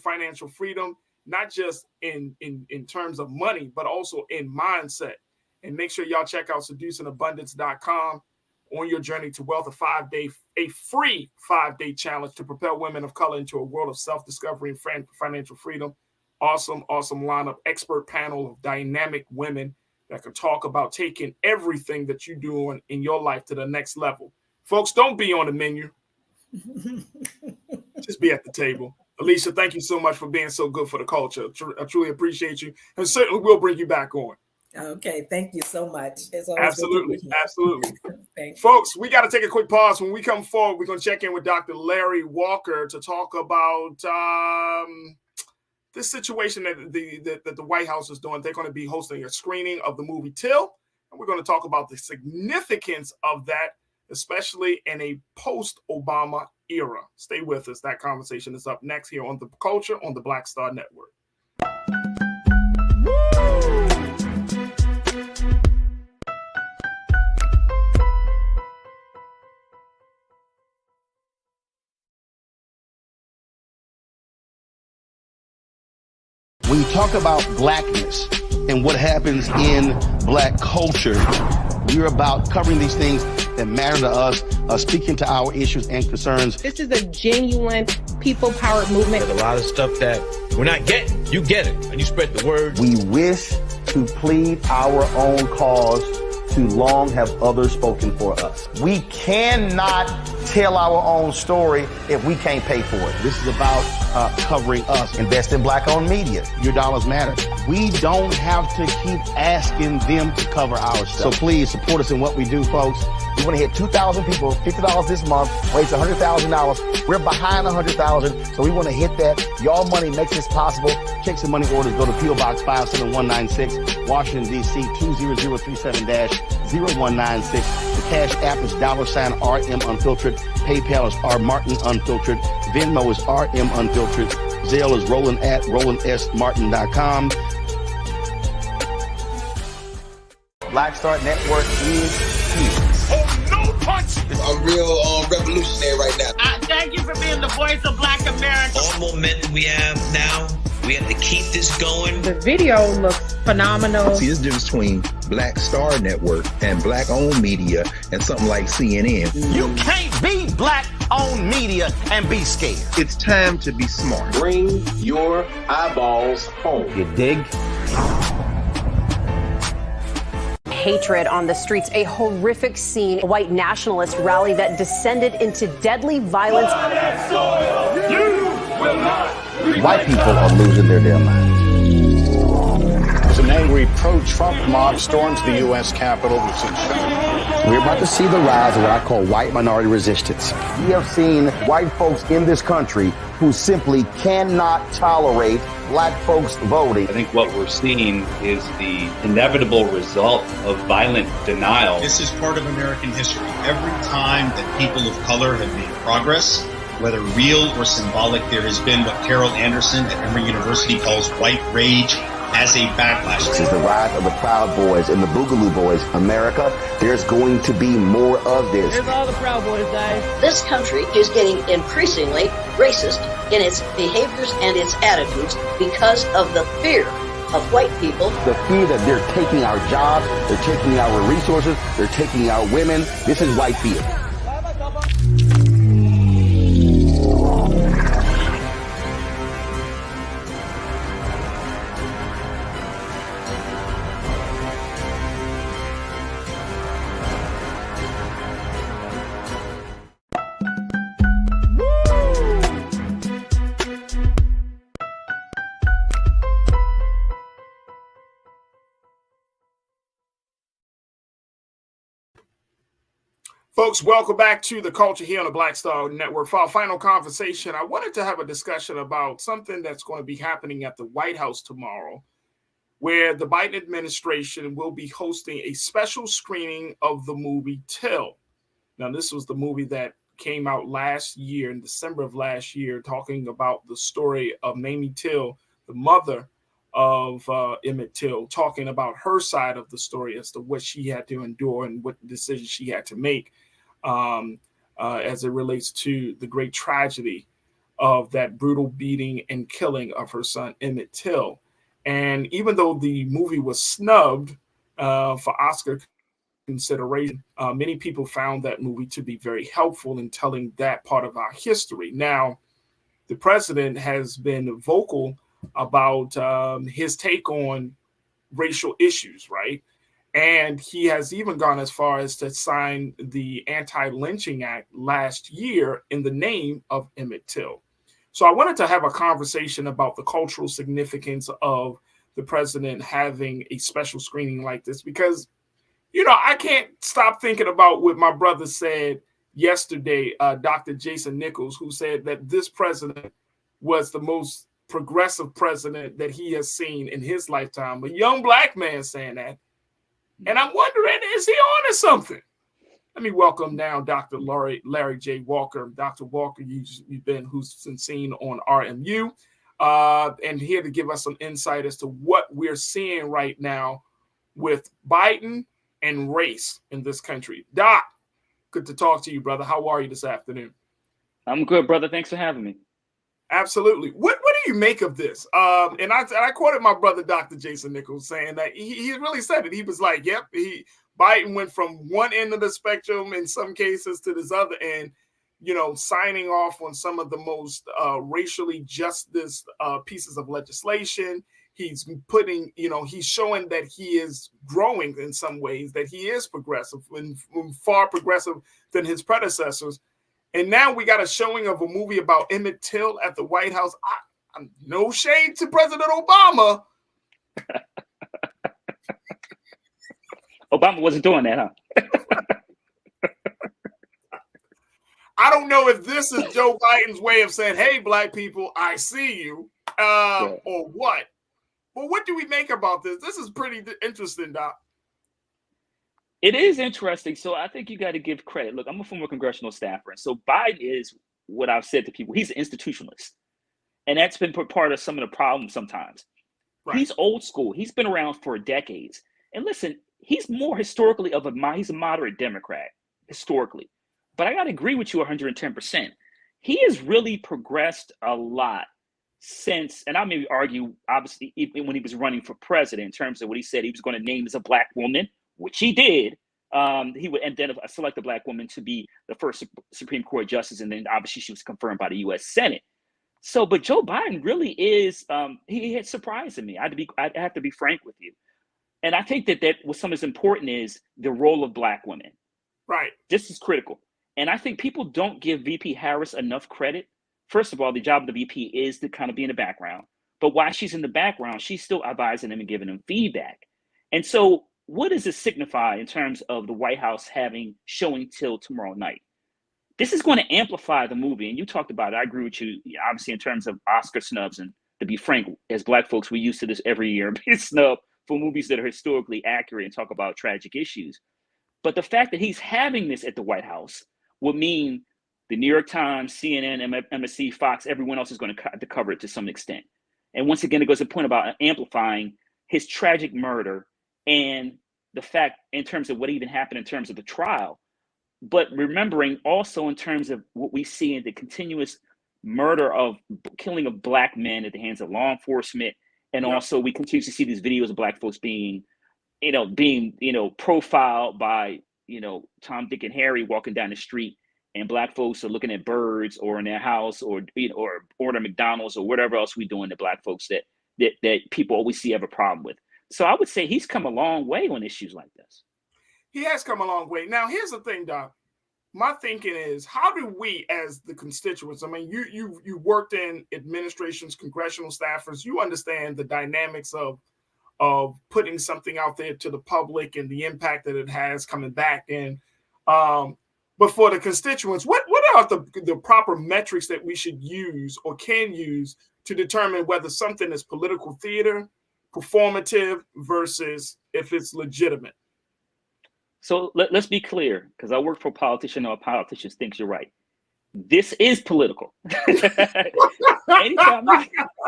A: financial freedom, not just in terms of money, but also in mindset. And make sure y'all check out seducingabundance.com on your journey to wealth, a free 5-day challenge to propel women of color into a world of self-discovery and financial freedom. Awesome lineup, expert panel of dynamic women that can talk about taking everything that you're doing in your life to the next level. Folks, don't be on the menu. Just be at the table. Alicia, thank you so much for being so good for the culture. I truly appreciate you, and certainly we'll bring you back on.
O: Okay, thank you so much. It's always
A: absolutely. Folks, we got to take a quick pause. When we come forward, we're going to check in with Dr. Larry Walker to talk about this situation that the White House is doing. They're going to be hosting a screening of the movie Till, and we're going to talk about the significance of that, especially in a post-Obama era. Stay with us. That conversation is up next here on The Culture on the Black Star Network.
B: When you talk about blackness and what happens in black culture, we're about covering these things that matter to us, speaking to our issues and concerns.
G: This is a genuine people-powered movement.
C: There's a lot of stuff that we're not getting. You get it, and you spread the word.
B: We wish to plead our own cause too long have others spoken for us. We cannot tell our own story if we can't pay for it. This is about covering us. Invest in black-owned media. Your dollars matter. We don't have to keep asking them to cover our stuff. So please support us in what we do, folks. We want to hit 2,000 people, $50 this month, raise $100,000. We're behind 100,000, so we want to hit that. Y'all money makes this possible. Checks and money orders go to P.O. Box 57196, Washington, D.C. 20037-0196. The Cash App is $RM Unfiltered. PayPal is R Martin Unfiltered. Venmo is RM Unfiltered. Zelle is roland@rolandsmartin.com. Black Star Network is here.
D: Oh, no punch! I'm real revolutionary right now.
Q: Thank you for being the voice of Black America.
F: All momentum we have now, we have to keep this going.
G: The video looks phenomenal.
H: See, there's a difference between Black Star Network and black-owned media and something like CNN.
B: You can't be black-owned media and be scared.
H: It's time to be smart.
I: Bring your eyeballs home.
B: You dig?
J: Hatred on the streets, a horrific scene, a white nationalist rally that descended into deadly violence.
B: White people are losing their damn minds.
K: As an angry pro-Trump mob storms the U.S. Capitol, we've seen
B: We're about to see the rise of what I call white minority resistance. We have seen white folks in this country who simply cannot tolerate black folks voting.
L: I think what we're seeing is the inevitable result of violent denial.
M: This is part of American history. Every time that people of color have made progress, whether real or symbolic, there has been what Carol Anderson at Emory University calls white rage as a backlash.
B: This is the rise of the Proud Boys and the Boogaloo Boys. America, there's going to be more of this.
Q: Here's all the Proud Boys, guys.
N: This country is getting increasingly racist in its behaviors and its attitudes because of the fear of white people.
B: The fear that they're taking our jobs, they're taking our resources, they're taking our women. This is white fear.
A: Folks, welcome back to the Culture here on the Black Star Network. For our final conversation, I wanted to have a discussion about something that's going to be happening at the White House tomorrow, where the Biden administration will be hosting a special screening of the movie Till. Now, this was the movie that came out last year, in December of last year, talking about the story of Mamie Till, the mother of Emmett Till, talking about her side of the story as to what she had to endure and what decisions she had to make as it relates to the great tragedy of that brutal beating and killing of her son, Emmett Till. And even though the movie was snubbed for Oscar consideration, many people found that movie to be very helpful in telling that part of our history. Now, the president has been vocal about his take on racial issues, right? And he has even gone as far as to sign the Anti-Lynching Act last year in the name of Emmett Till. So I wanted to have a conversation about the cultural significance of the president having a special screening like this, because, you know, I can't stop thinking about what my brother said yesterday, Dr. Jason Nichols, who said that this president was the most progressive president that he has seen in his lifetime. A young black man saying that. And I'm wondering, is he on to something? Let me welcome now Dr. Larry J. Walker. Dr. Walker, who's been seen on RMU, and here to give us some insight as to what we're seeing right now with Biden and race in this country. Doc, good to talk to you, brother. How are you this afternoon?
R: I'm good, brother. Thanks for having me.
A: Absolutely. What do you make of this? And I quoted my brother, Dr. Jason Nichols, saying that he really said it. He was like, yep, Biden went from one end of the spectrum in some cases to this other end, you know, signing off on some of the most racially justice pieces of legislation. He's putting, he's showing that he is growing in some ways, that he is progressive and far progressive than his predecessors. And now we got a showing of a movie about Emmett Till at the White House. I'm no shade to President Obama.
R: Obama wasn't doing that, huh?
A: I don't know if this is Joe Biden's way of saying, hey, black people, I see you, or what. But what do we make about this? This is pretty interesting, Doc.
R: It is interesting. So I think you got to give credit. Look, I'm a former congressional staffer. And so Biden is what I've said to people. He's an institutionalist. And that's been part of some of the problems sometimes. Right. He's old school. He's been around for decades. And listen, he's more historically he's a moderate Democrat, historically. But I got to agree with you 110%. He has really progressed a lot since, and I may argue, obviously, even when he was running for president, in terms of what he said he was going to name as a black woman, which he did. He would select a black woman to be the first Supreme Court justice, and then obviously she was confirmed by the U.S. Senate. So, but Joe Biden really is, he had surprised me. I have to be frank with you. And I think that what some is important is the role of black women.
A: Right.
R: This is critical. And I think people don't give VP Harris enough credit. First of all, the job of the VP is to kind of be in the background. But while she's in the background, she's still advising them and giving them feedback. And so what does this signify in terms of the White House showing Till tomorrow night? This is going to amplify the movie. And you talked about it. I agree with you, obviously, in terms of Oscar snubs. And to be frank, as black folks, we're used to this every year, being snubbed for movies that are historically accurate and talk about tragic issues. But the fact that he's having this at the White House would mean the New York Times, CNN, MSC, Fox, everyone else is going to cover it to some extent. And once again, it goes to the point about amplifying his tragic murder and the fact in terms of what even happened in terms of the trial, but remembering also in terms of what we see in the continuous killing of black men at the hands of law enforcement. And also we continue to see these videos of black folks being profiled by, Tom, Dick, and Harry walking down the street, and black folks are looking at birds or in their house or order McDonald's or whatever else we doing to black folks that people always have a problem with. So I would say he's come a long way on issues like this.
A: He has come a long way. Now, here's the thing, Doc. My thinking is, how do we as the constituents, I mean, you worked in administrations, congressional staffers, you understand the dynamics of putting something out there to the public and the impact that it has coming back in. But for the constituents, what are the proper metrics that we should use or can use to determine whether something is political theater, performative, versus if it's legitimate?
R: So let's be clear, because I work for a politician, or a politician thinks you're right. This is political.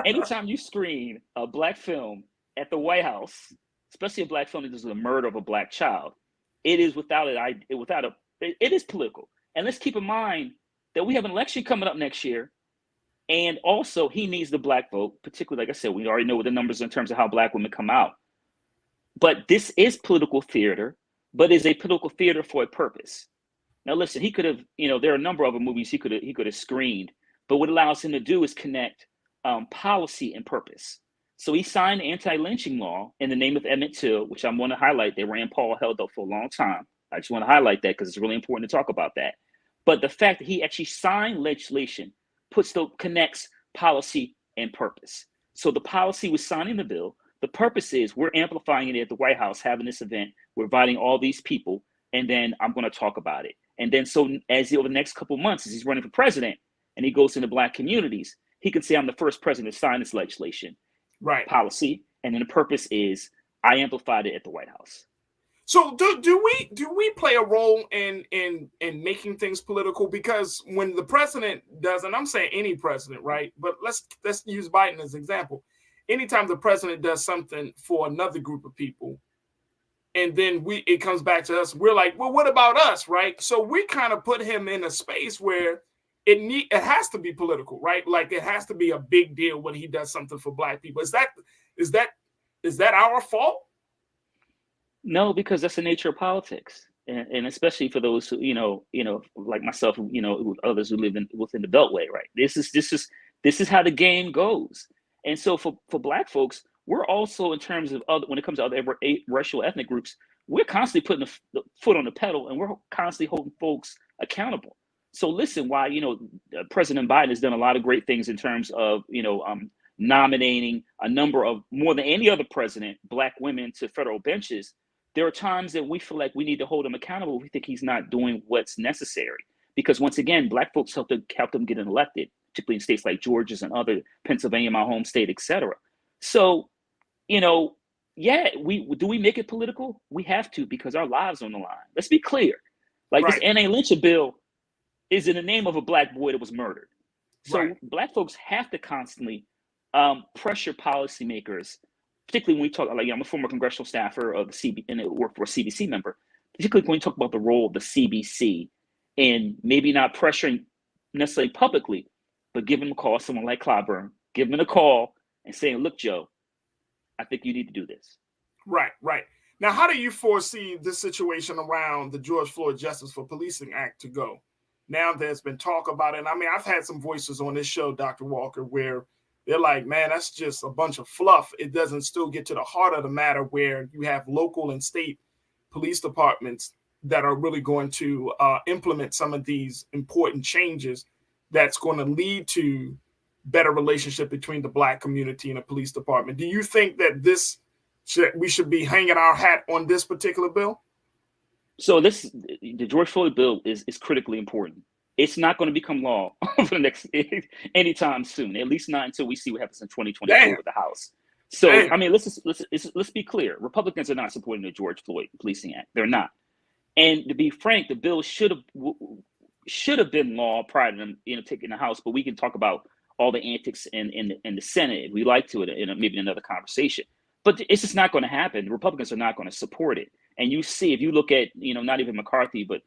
R: Anytime you screen a black film at the White House, especially a black film that is the murder of a black child, it is it is political. And let's keep in mind that we have an election coming up next year. And also he needs the black vote, particularly, like I said, we already know what the numbers in terms of how black women come out. But this is political theater, but is a political theater for a purpose. Now, listen, he could have, there are a number of movies he could have screened, but what it allows him to do is connect policy and purpose. So he signed the anti-lynching law in the name of Emmett Till, which I'm going to highlight that Rand Paul held up for a long time. I just want to highlight that because it's really important to talk about that. But the fact that he actually signed legislation connects policy and purpose. So the policy was signing the bill. The purpose is we're amplifying it at the White House, having this event. We're inviting all these people, and then I'm going to talk about it. And then so over the next couple of months, as he's running for president and he goes into black communities, he can say, I'm the first president to sign this legislation,
A: right?
R: Policy. And then the purpose is I amplified it at the White House.
A: So do we play a role in making things political? Because when the president does, and I'm saying any president, right? But let's use Biden as an example. Anytime the president does something for another group of people, and then it comes back to us, we're like, well, what about us, right? So we kind of put him in a space where it has to be political, right? Like it has to be a big deal when he does something for black people. Is that our fault?
R: No, because that's the nature of politics, and especially for those who, like myself, others who live within the Beltway, right? This is how the game goes. And so for black folks, we're also, in terms of other, when it comes to other racial ethnic groups, we're constantly putting the foot on the pedal, and we're constantly holding folks accountable. So listen, while, President Biden has done a lot of great things in terms of, nominating a number of, more than any other president, Black women to federal benches, there are times that we feel like we need to hold him accountable. We think he's not doing what's necessary. Because once again, Black folks helped them get elected, particularly in states like Georgia's and other, Pennsylvania, my home state, et cetera. So, yeah, we make it political? We have to, because our lives are on the line. Let's be clear. Like this Anti Lynching bill is in the name of a Black boy that was murdered. So Black folks have to constantly pressure policymakers, particularly when we talk, like, I'm a former congressional staffer of the CB and work for a CBC member, particularly when we talk about the role of the CBC in maybe not pressuring necessarily publicly, but giving them a call, someone like Clyburn, give them a call and saying, look, Joe, I think you need to do this.
A: Right. Now, how do you foresee this situation around the George Floyd Justice for Policing Act to go? Now there's been talk about it. I mean, I've had some voices on this show, Dr. Walker, where they're like, man, that's just a bunch of fluff. It doesn't still get to the heart of the matter, where you have local and state police departments that are really going to implement some of these important changes that's going to lead to better relationship between the Black community and the police department. Do you think that we should be hanging our hat on this particular bill?
R: So the George Floyd bill is critically important. It's not going to become law for the next anytime soon, at least not until we see what happens in 2024 with the House. So, I mean, let's be clear. Republicans are not supporting the George Floyd Policing Act. They're not. And to be frank, the bill should have been law prior to them, taking the House. But we can talk about all the antics in the Senate if we like to, in maybe another conversation. But it's just not going to happen. The Republicans are not going to support it. And you see, if you look at, not even McCarthy, but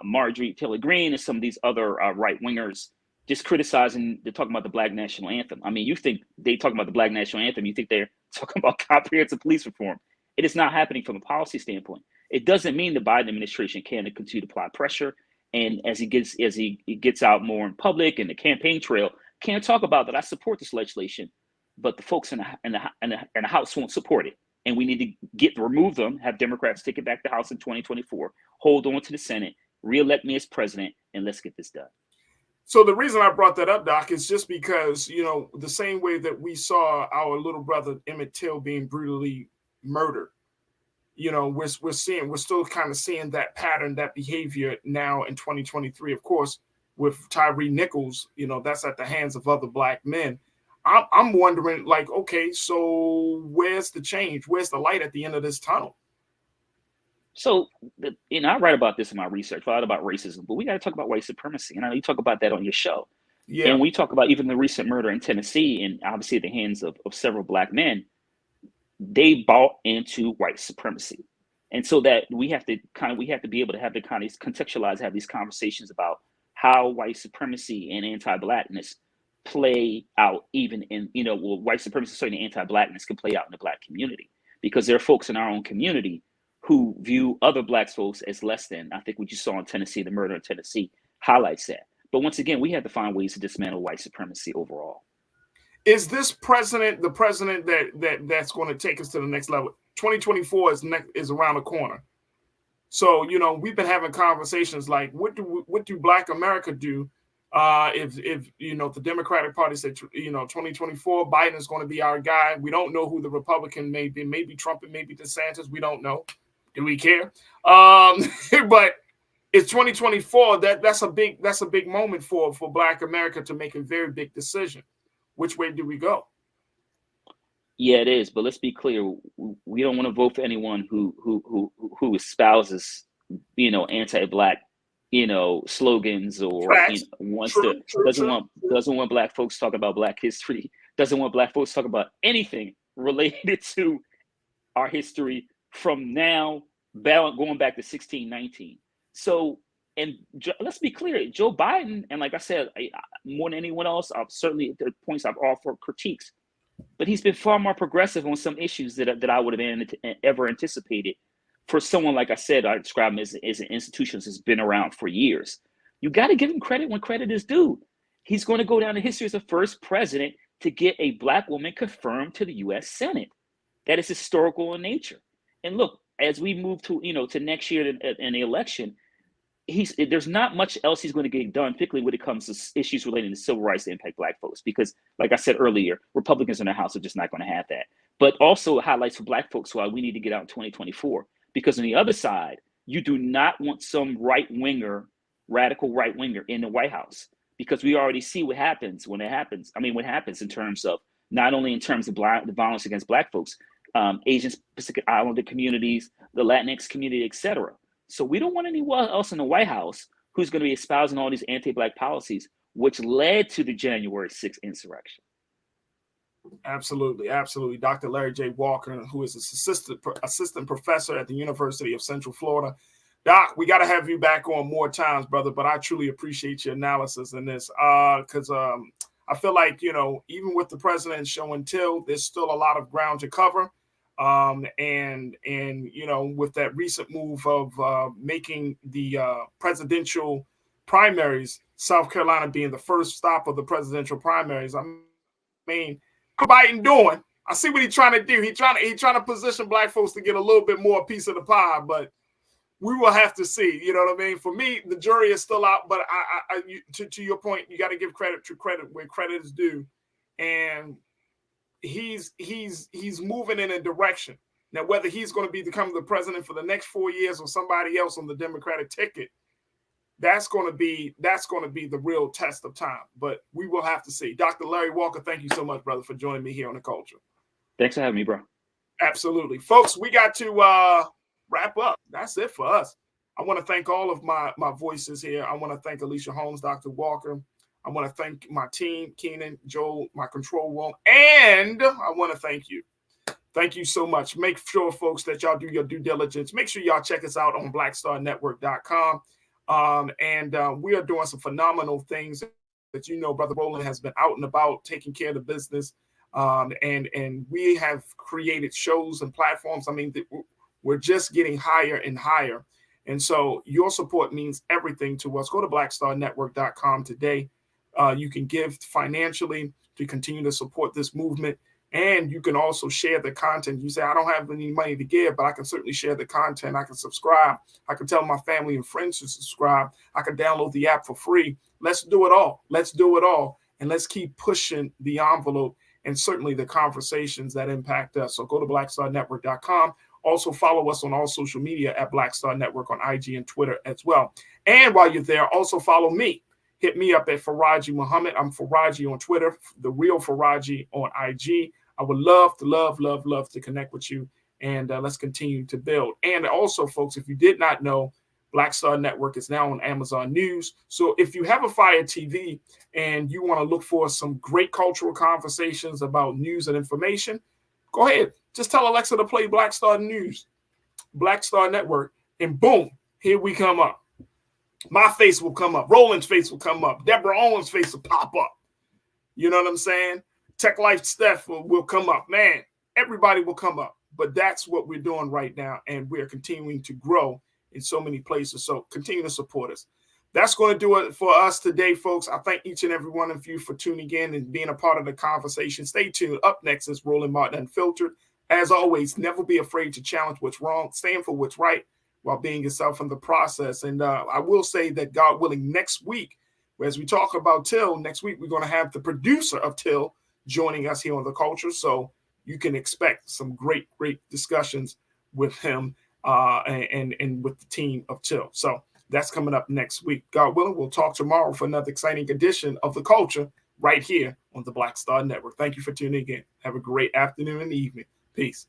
R: Marjorie Taylor Greene and some of these other right wingers just criticizing, they're talking about the Black National Anthem. I mean, you think they talk about the Black National Anthem, you think they're talking about comprehensive police reform. It is not happening from a policy standpoint. It doesn't mean the Biden administration can't continue to apply pressure. And as he gets out more in public and the campaign trail, can't talk about that. I support this legislation, but the folks in the House won't support it. And we need to remove them, have Democrats take it back to the House in 2024, hold on to the Senate, reelect me as president, and let's get this done.
A: So the reason I brought that up, Doc, is just because, the same way that we saw our little brother Emmett Till being brutally murdered, we're still kind of seeing that pattern, that behavior now in 2023, of course, with Tyree Nichols, that's at the hands of other Black men. I'm wondering, like, okay, so where's the change? Where's the light at the end of this tunnel?
R: So, I write about this in my research, a lot about racism, but we got to talk about white supremacy. And I know you talk about that on your show. Yeah. And we talk about even the recent murder in Tennessee, and obviously at the hands of several Black men, they bought into white supremacy. And so that we have to be able to have have these conversations about how white supremacy and anti-Blackness play out, even in, white supremacy, certainly anti-Blackness can play out in the Black community, because there are folks in our own community who view other Black folks as less than. I think what you saw in Tennessee, the murder in Tennessee, highlights that. But once again, we have to find ways to dismantle white supremacy overall.
A: Is this president the president that's going to take us to the next level? 2024 is around the corner. So, we've been having conversations like, what do Black America do if the Democratic Party said, 2024, Biden is going to be our guy. We don't know who the Republican may be. Maybe Trump and maybe DeSantis. We don't know. Do we care? But it's 2024. That's a big moment for Black America to make a very big decision. Which way do we go?
R: Yeah, it is. But let's be clear. We don't want to vote for anyone who espouses, anti-Black, slogans, or doesn't want Black folks talking about Black history, doesn't want Black folks talking about anything related to our history from now going back to 1619. So, and let's be clear, Joe Biden, and like I said, more than anyone else, I've certainly, the points I've offered critiques, but he's been far more progressive on some issues that I would have ever anticipated for someone, like I said, I describe him as an institution that's been around for years. You got to give him credit when credit is due. He's going to go down in history as the first president to get a Black woman confirmed to the U.S. Senate. That is historical in nature. And look, as we move to, to next year in the election, there's not much else he's going to get done, particularly when it comes to issues relating to civil rights that impact Black folks. Because, like I said earlier, Republicans in the House are just not going to have that. But also it highlights for Black folks why we need to get out in 2024. Because on the other side, you do not want some radical right winger in the White House. Because we already see what happens when it happens. I mean, what happens in terms of, not only in terms of the violence against Black folks, Asian Pacific Islander communities, the Latinx community, etc. So we don't want anyone else in the White House who's going to be espousing all these anti-Black policies, which led to the January 6th insurrection.
A: Absolutely. Dr. Larry J. Walker, who is assistant professor at the University of Central Florida. Doc, we got to have you back on more times, brother, but I truly appreciate your analysis in this because I feel like, even with the president showing till, there's still a lot of ground to cover. And with that recent move of making the presidential primaries, South Carolina being the first stop of the presidential primaries, I mean, what Biden doing? I see what he's trying to do. He's trying to position Black folks to get a little bit more piece of the pie, but we will have to see. You know what I mean? For me, the jury is still out, but to your point, you got to give credit where credit is due, and he's moving in a direction. Now, whether he's going to become the president for the next 4 years or somebody else on the Democratic ticket, that's going to be the real test of time. But we will have to see. Dr. Larry Walker, thank you so much, brother, for joining me here on The Culture.
R: Thanks for having me, bro.
A: Absolutely. Folks, we got to wrap up. That's it for us. I want to thank all of my voices here. I want to thank Alicia Holmes, Dr. Walker. I want to thank my team, Keenan, Joel, my control room, and I want to thank you. Thank you so much. Make sure, folks, that y'all do your due diligence. Make sure y'all check us out on blackstarnetwork.com. We are doing some phenomenal things that, Brother Roland has been out and about taking care of the business. And we have created shows and platforms. I mean, we're just getting higher and higher. And so your support means everything to us. Go to blackstarnetwork.com today. You can give financially to continue to support this movement. And you can also share the content. You say, I don't have any money to give, but I can certainly share the content. I can subscribe. I can tell my family and friends to subscribe. I can download the app for free. Let's do it all. And let's keep pushing the envelope and certainly the conversations that impact us. So go to blackstarnetwork.com. Also follow us on all social media at Black Star Network on IG and Twitter as well. And while you're there, also follow me. Hit me up at Farajii Muhammad. I'm Farajii on Twitter, the real Farajii on IG. I would love to connect with you, and let's continue to build. And also, folks, if you did not know, Black Star Network is now on Amazon News. So if you have a Fire TV and you want to look for some great cultural conversations about news and information, go ahead. Just tell Alexa to play Black Star News, Black Star Network, and boom, here we come up. My face will come up. Roland's face will come up. Deborah Owens' face will pop up. You know what I'm saying? Tech Life Steph will come up. Man, everybody will come up. But that's what we're doing right now, and we're continuing to grow in so many places. So continue to support us. That's going to do it for us today, folks. I thank each and every one of you for tuning in and being a part of the conversation. Stay tuned. Up next is Roland Martin Unfiltered. As always, never be afraid to challenge what's wrong, stand for what's right while being yourself in the process. And I will say that, God willing, next week, as we talk about Till, next week we're going to have the producer of Till joining us here on The Culture. So you can expect some great discussions with him and with the team of Till. So that's coming up next week. God willing, we'll talk tomorrow for another exciting edition of The Culture right here on the Black Star Network. Thank you for tuning in. Have a great afternoon and evening. Peace.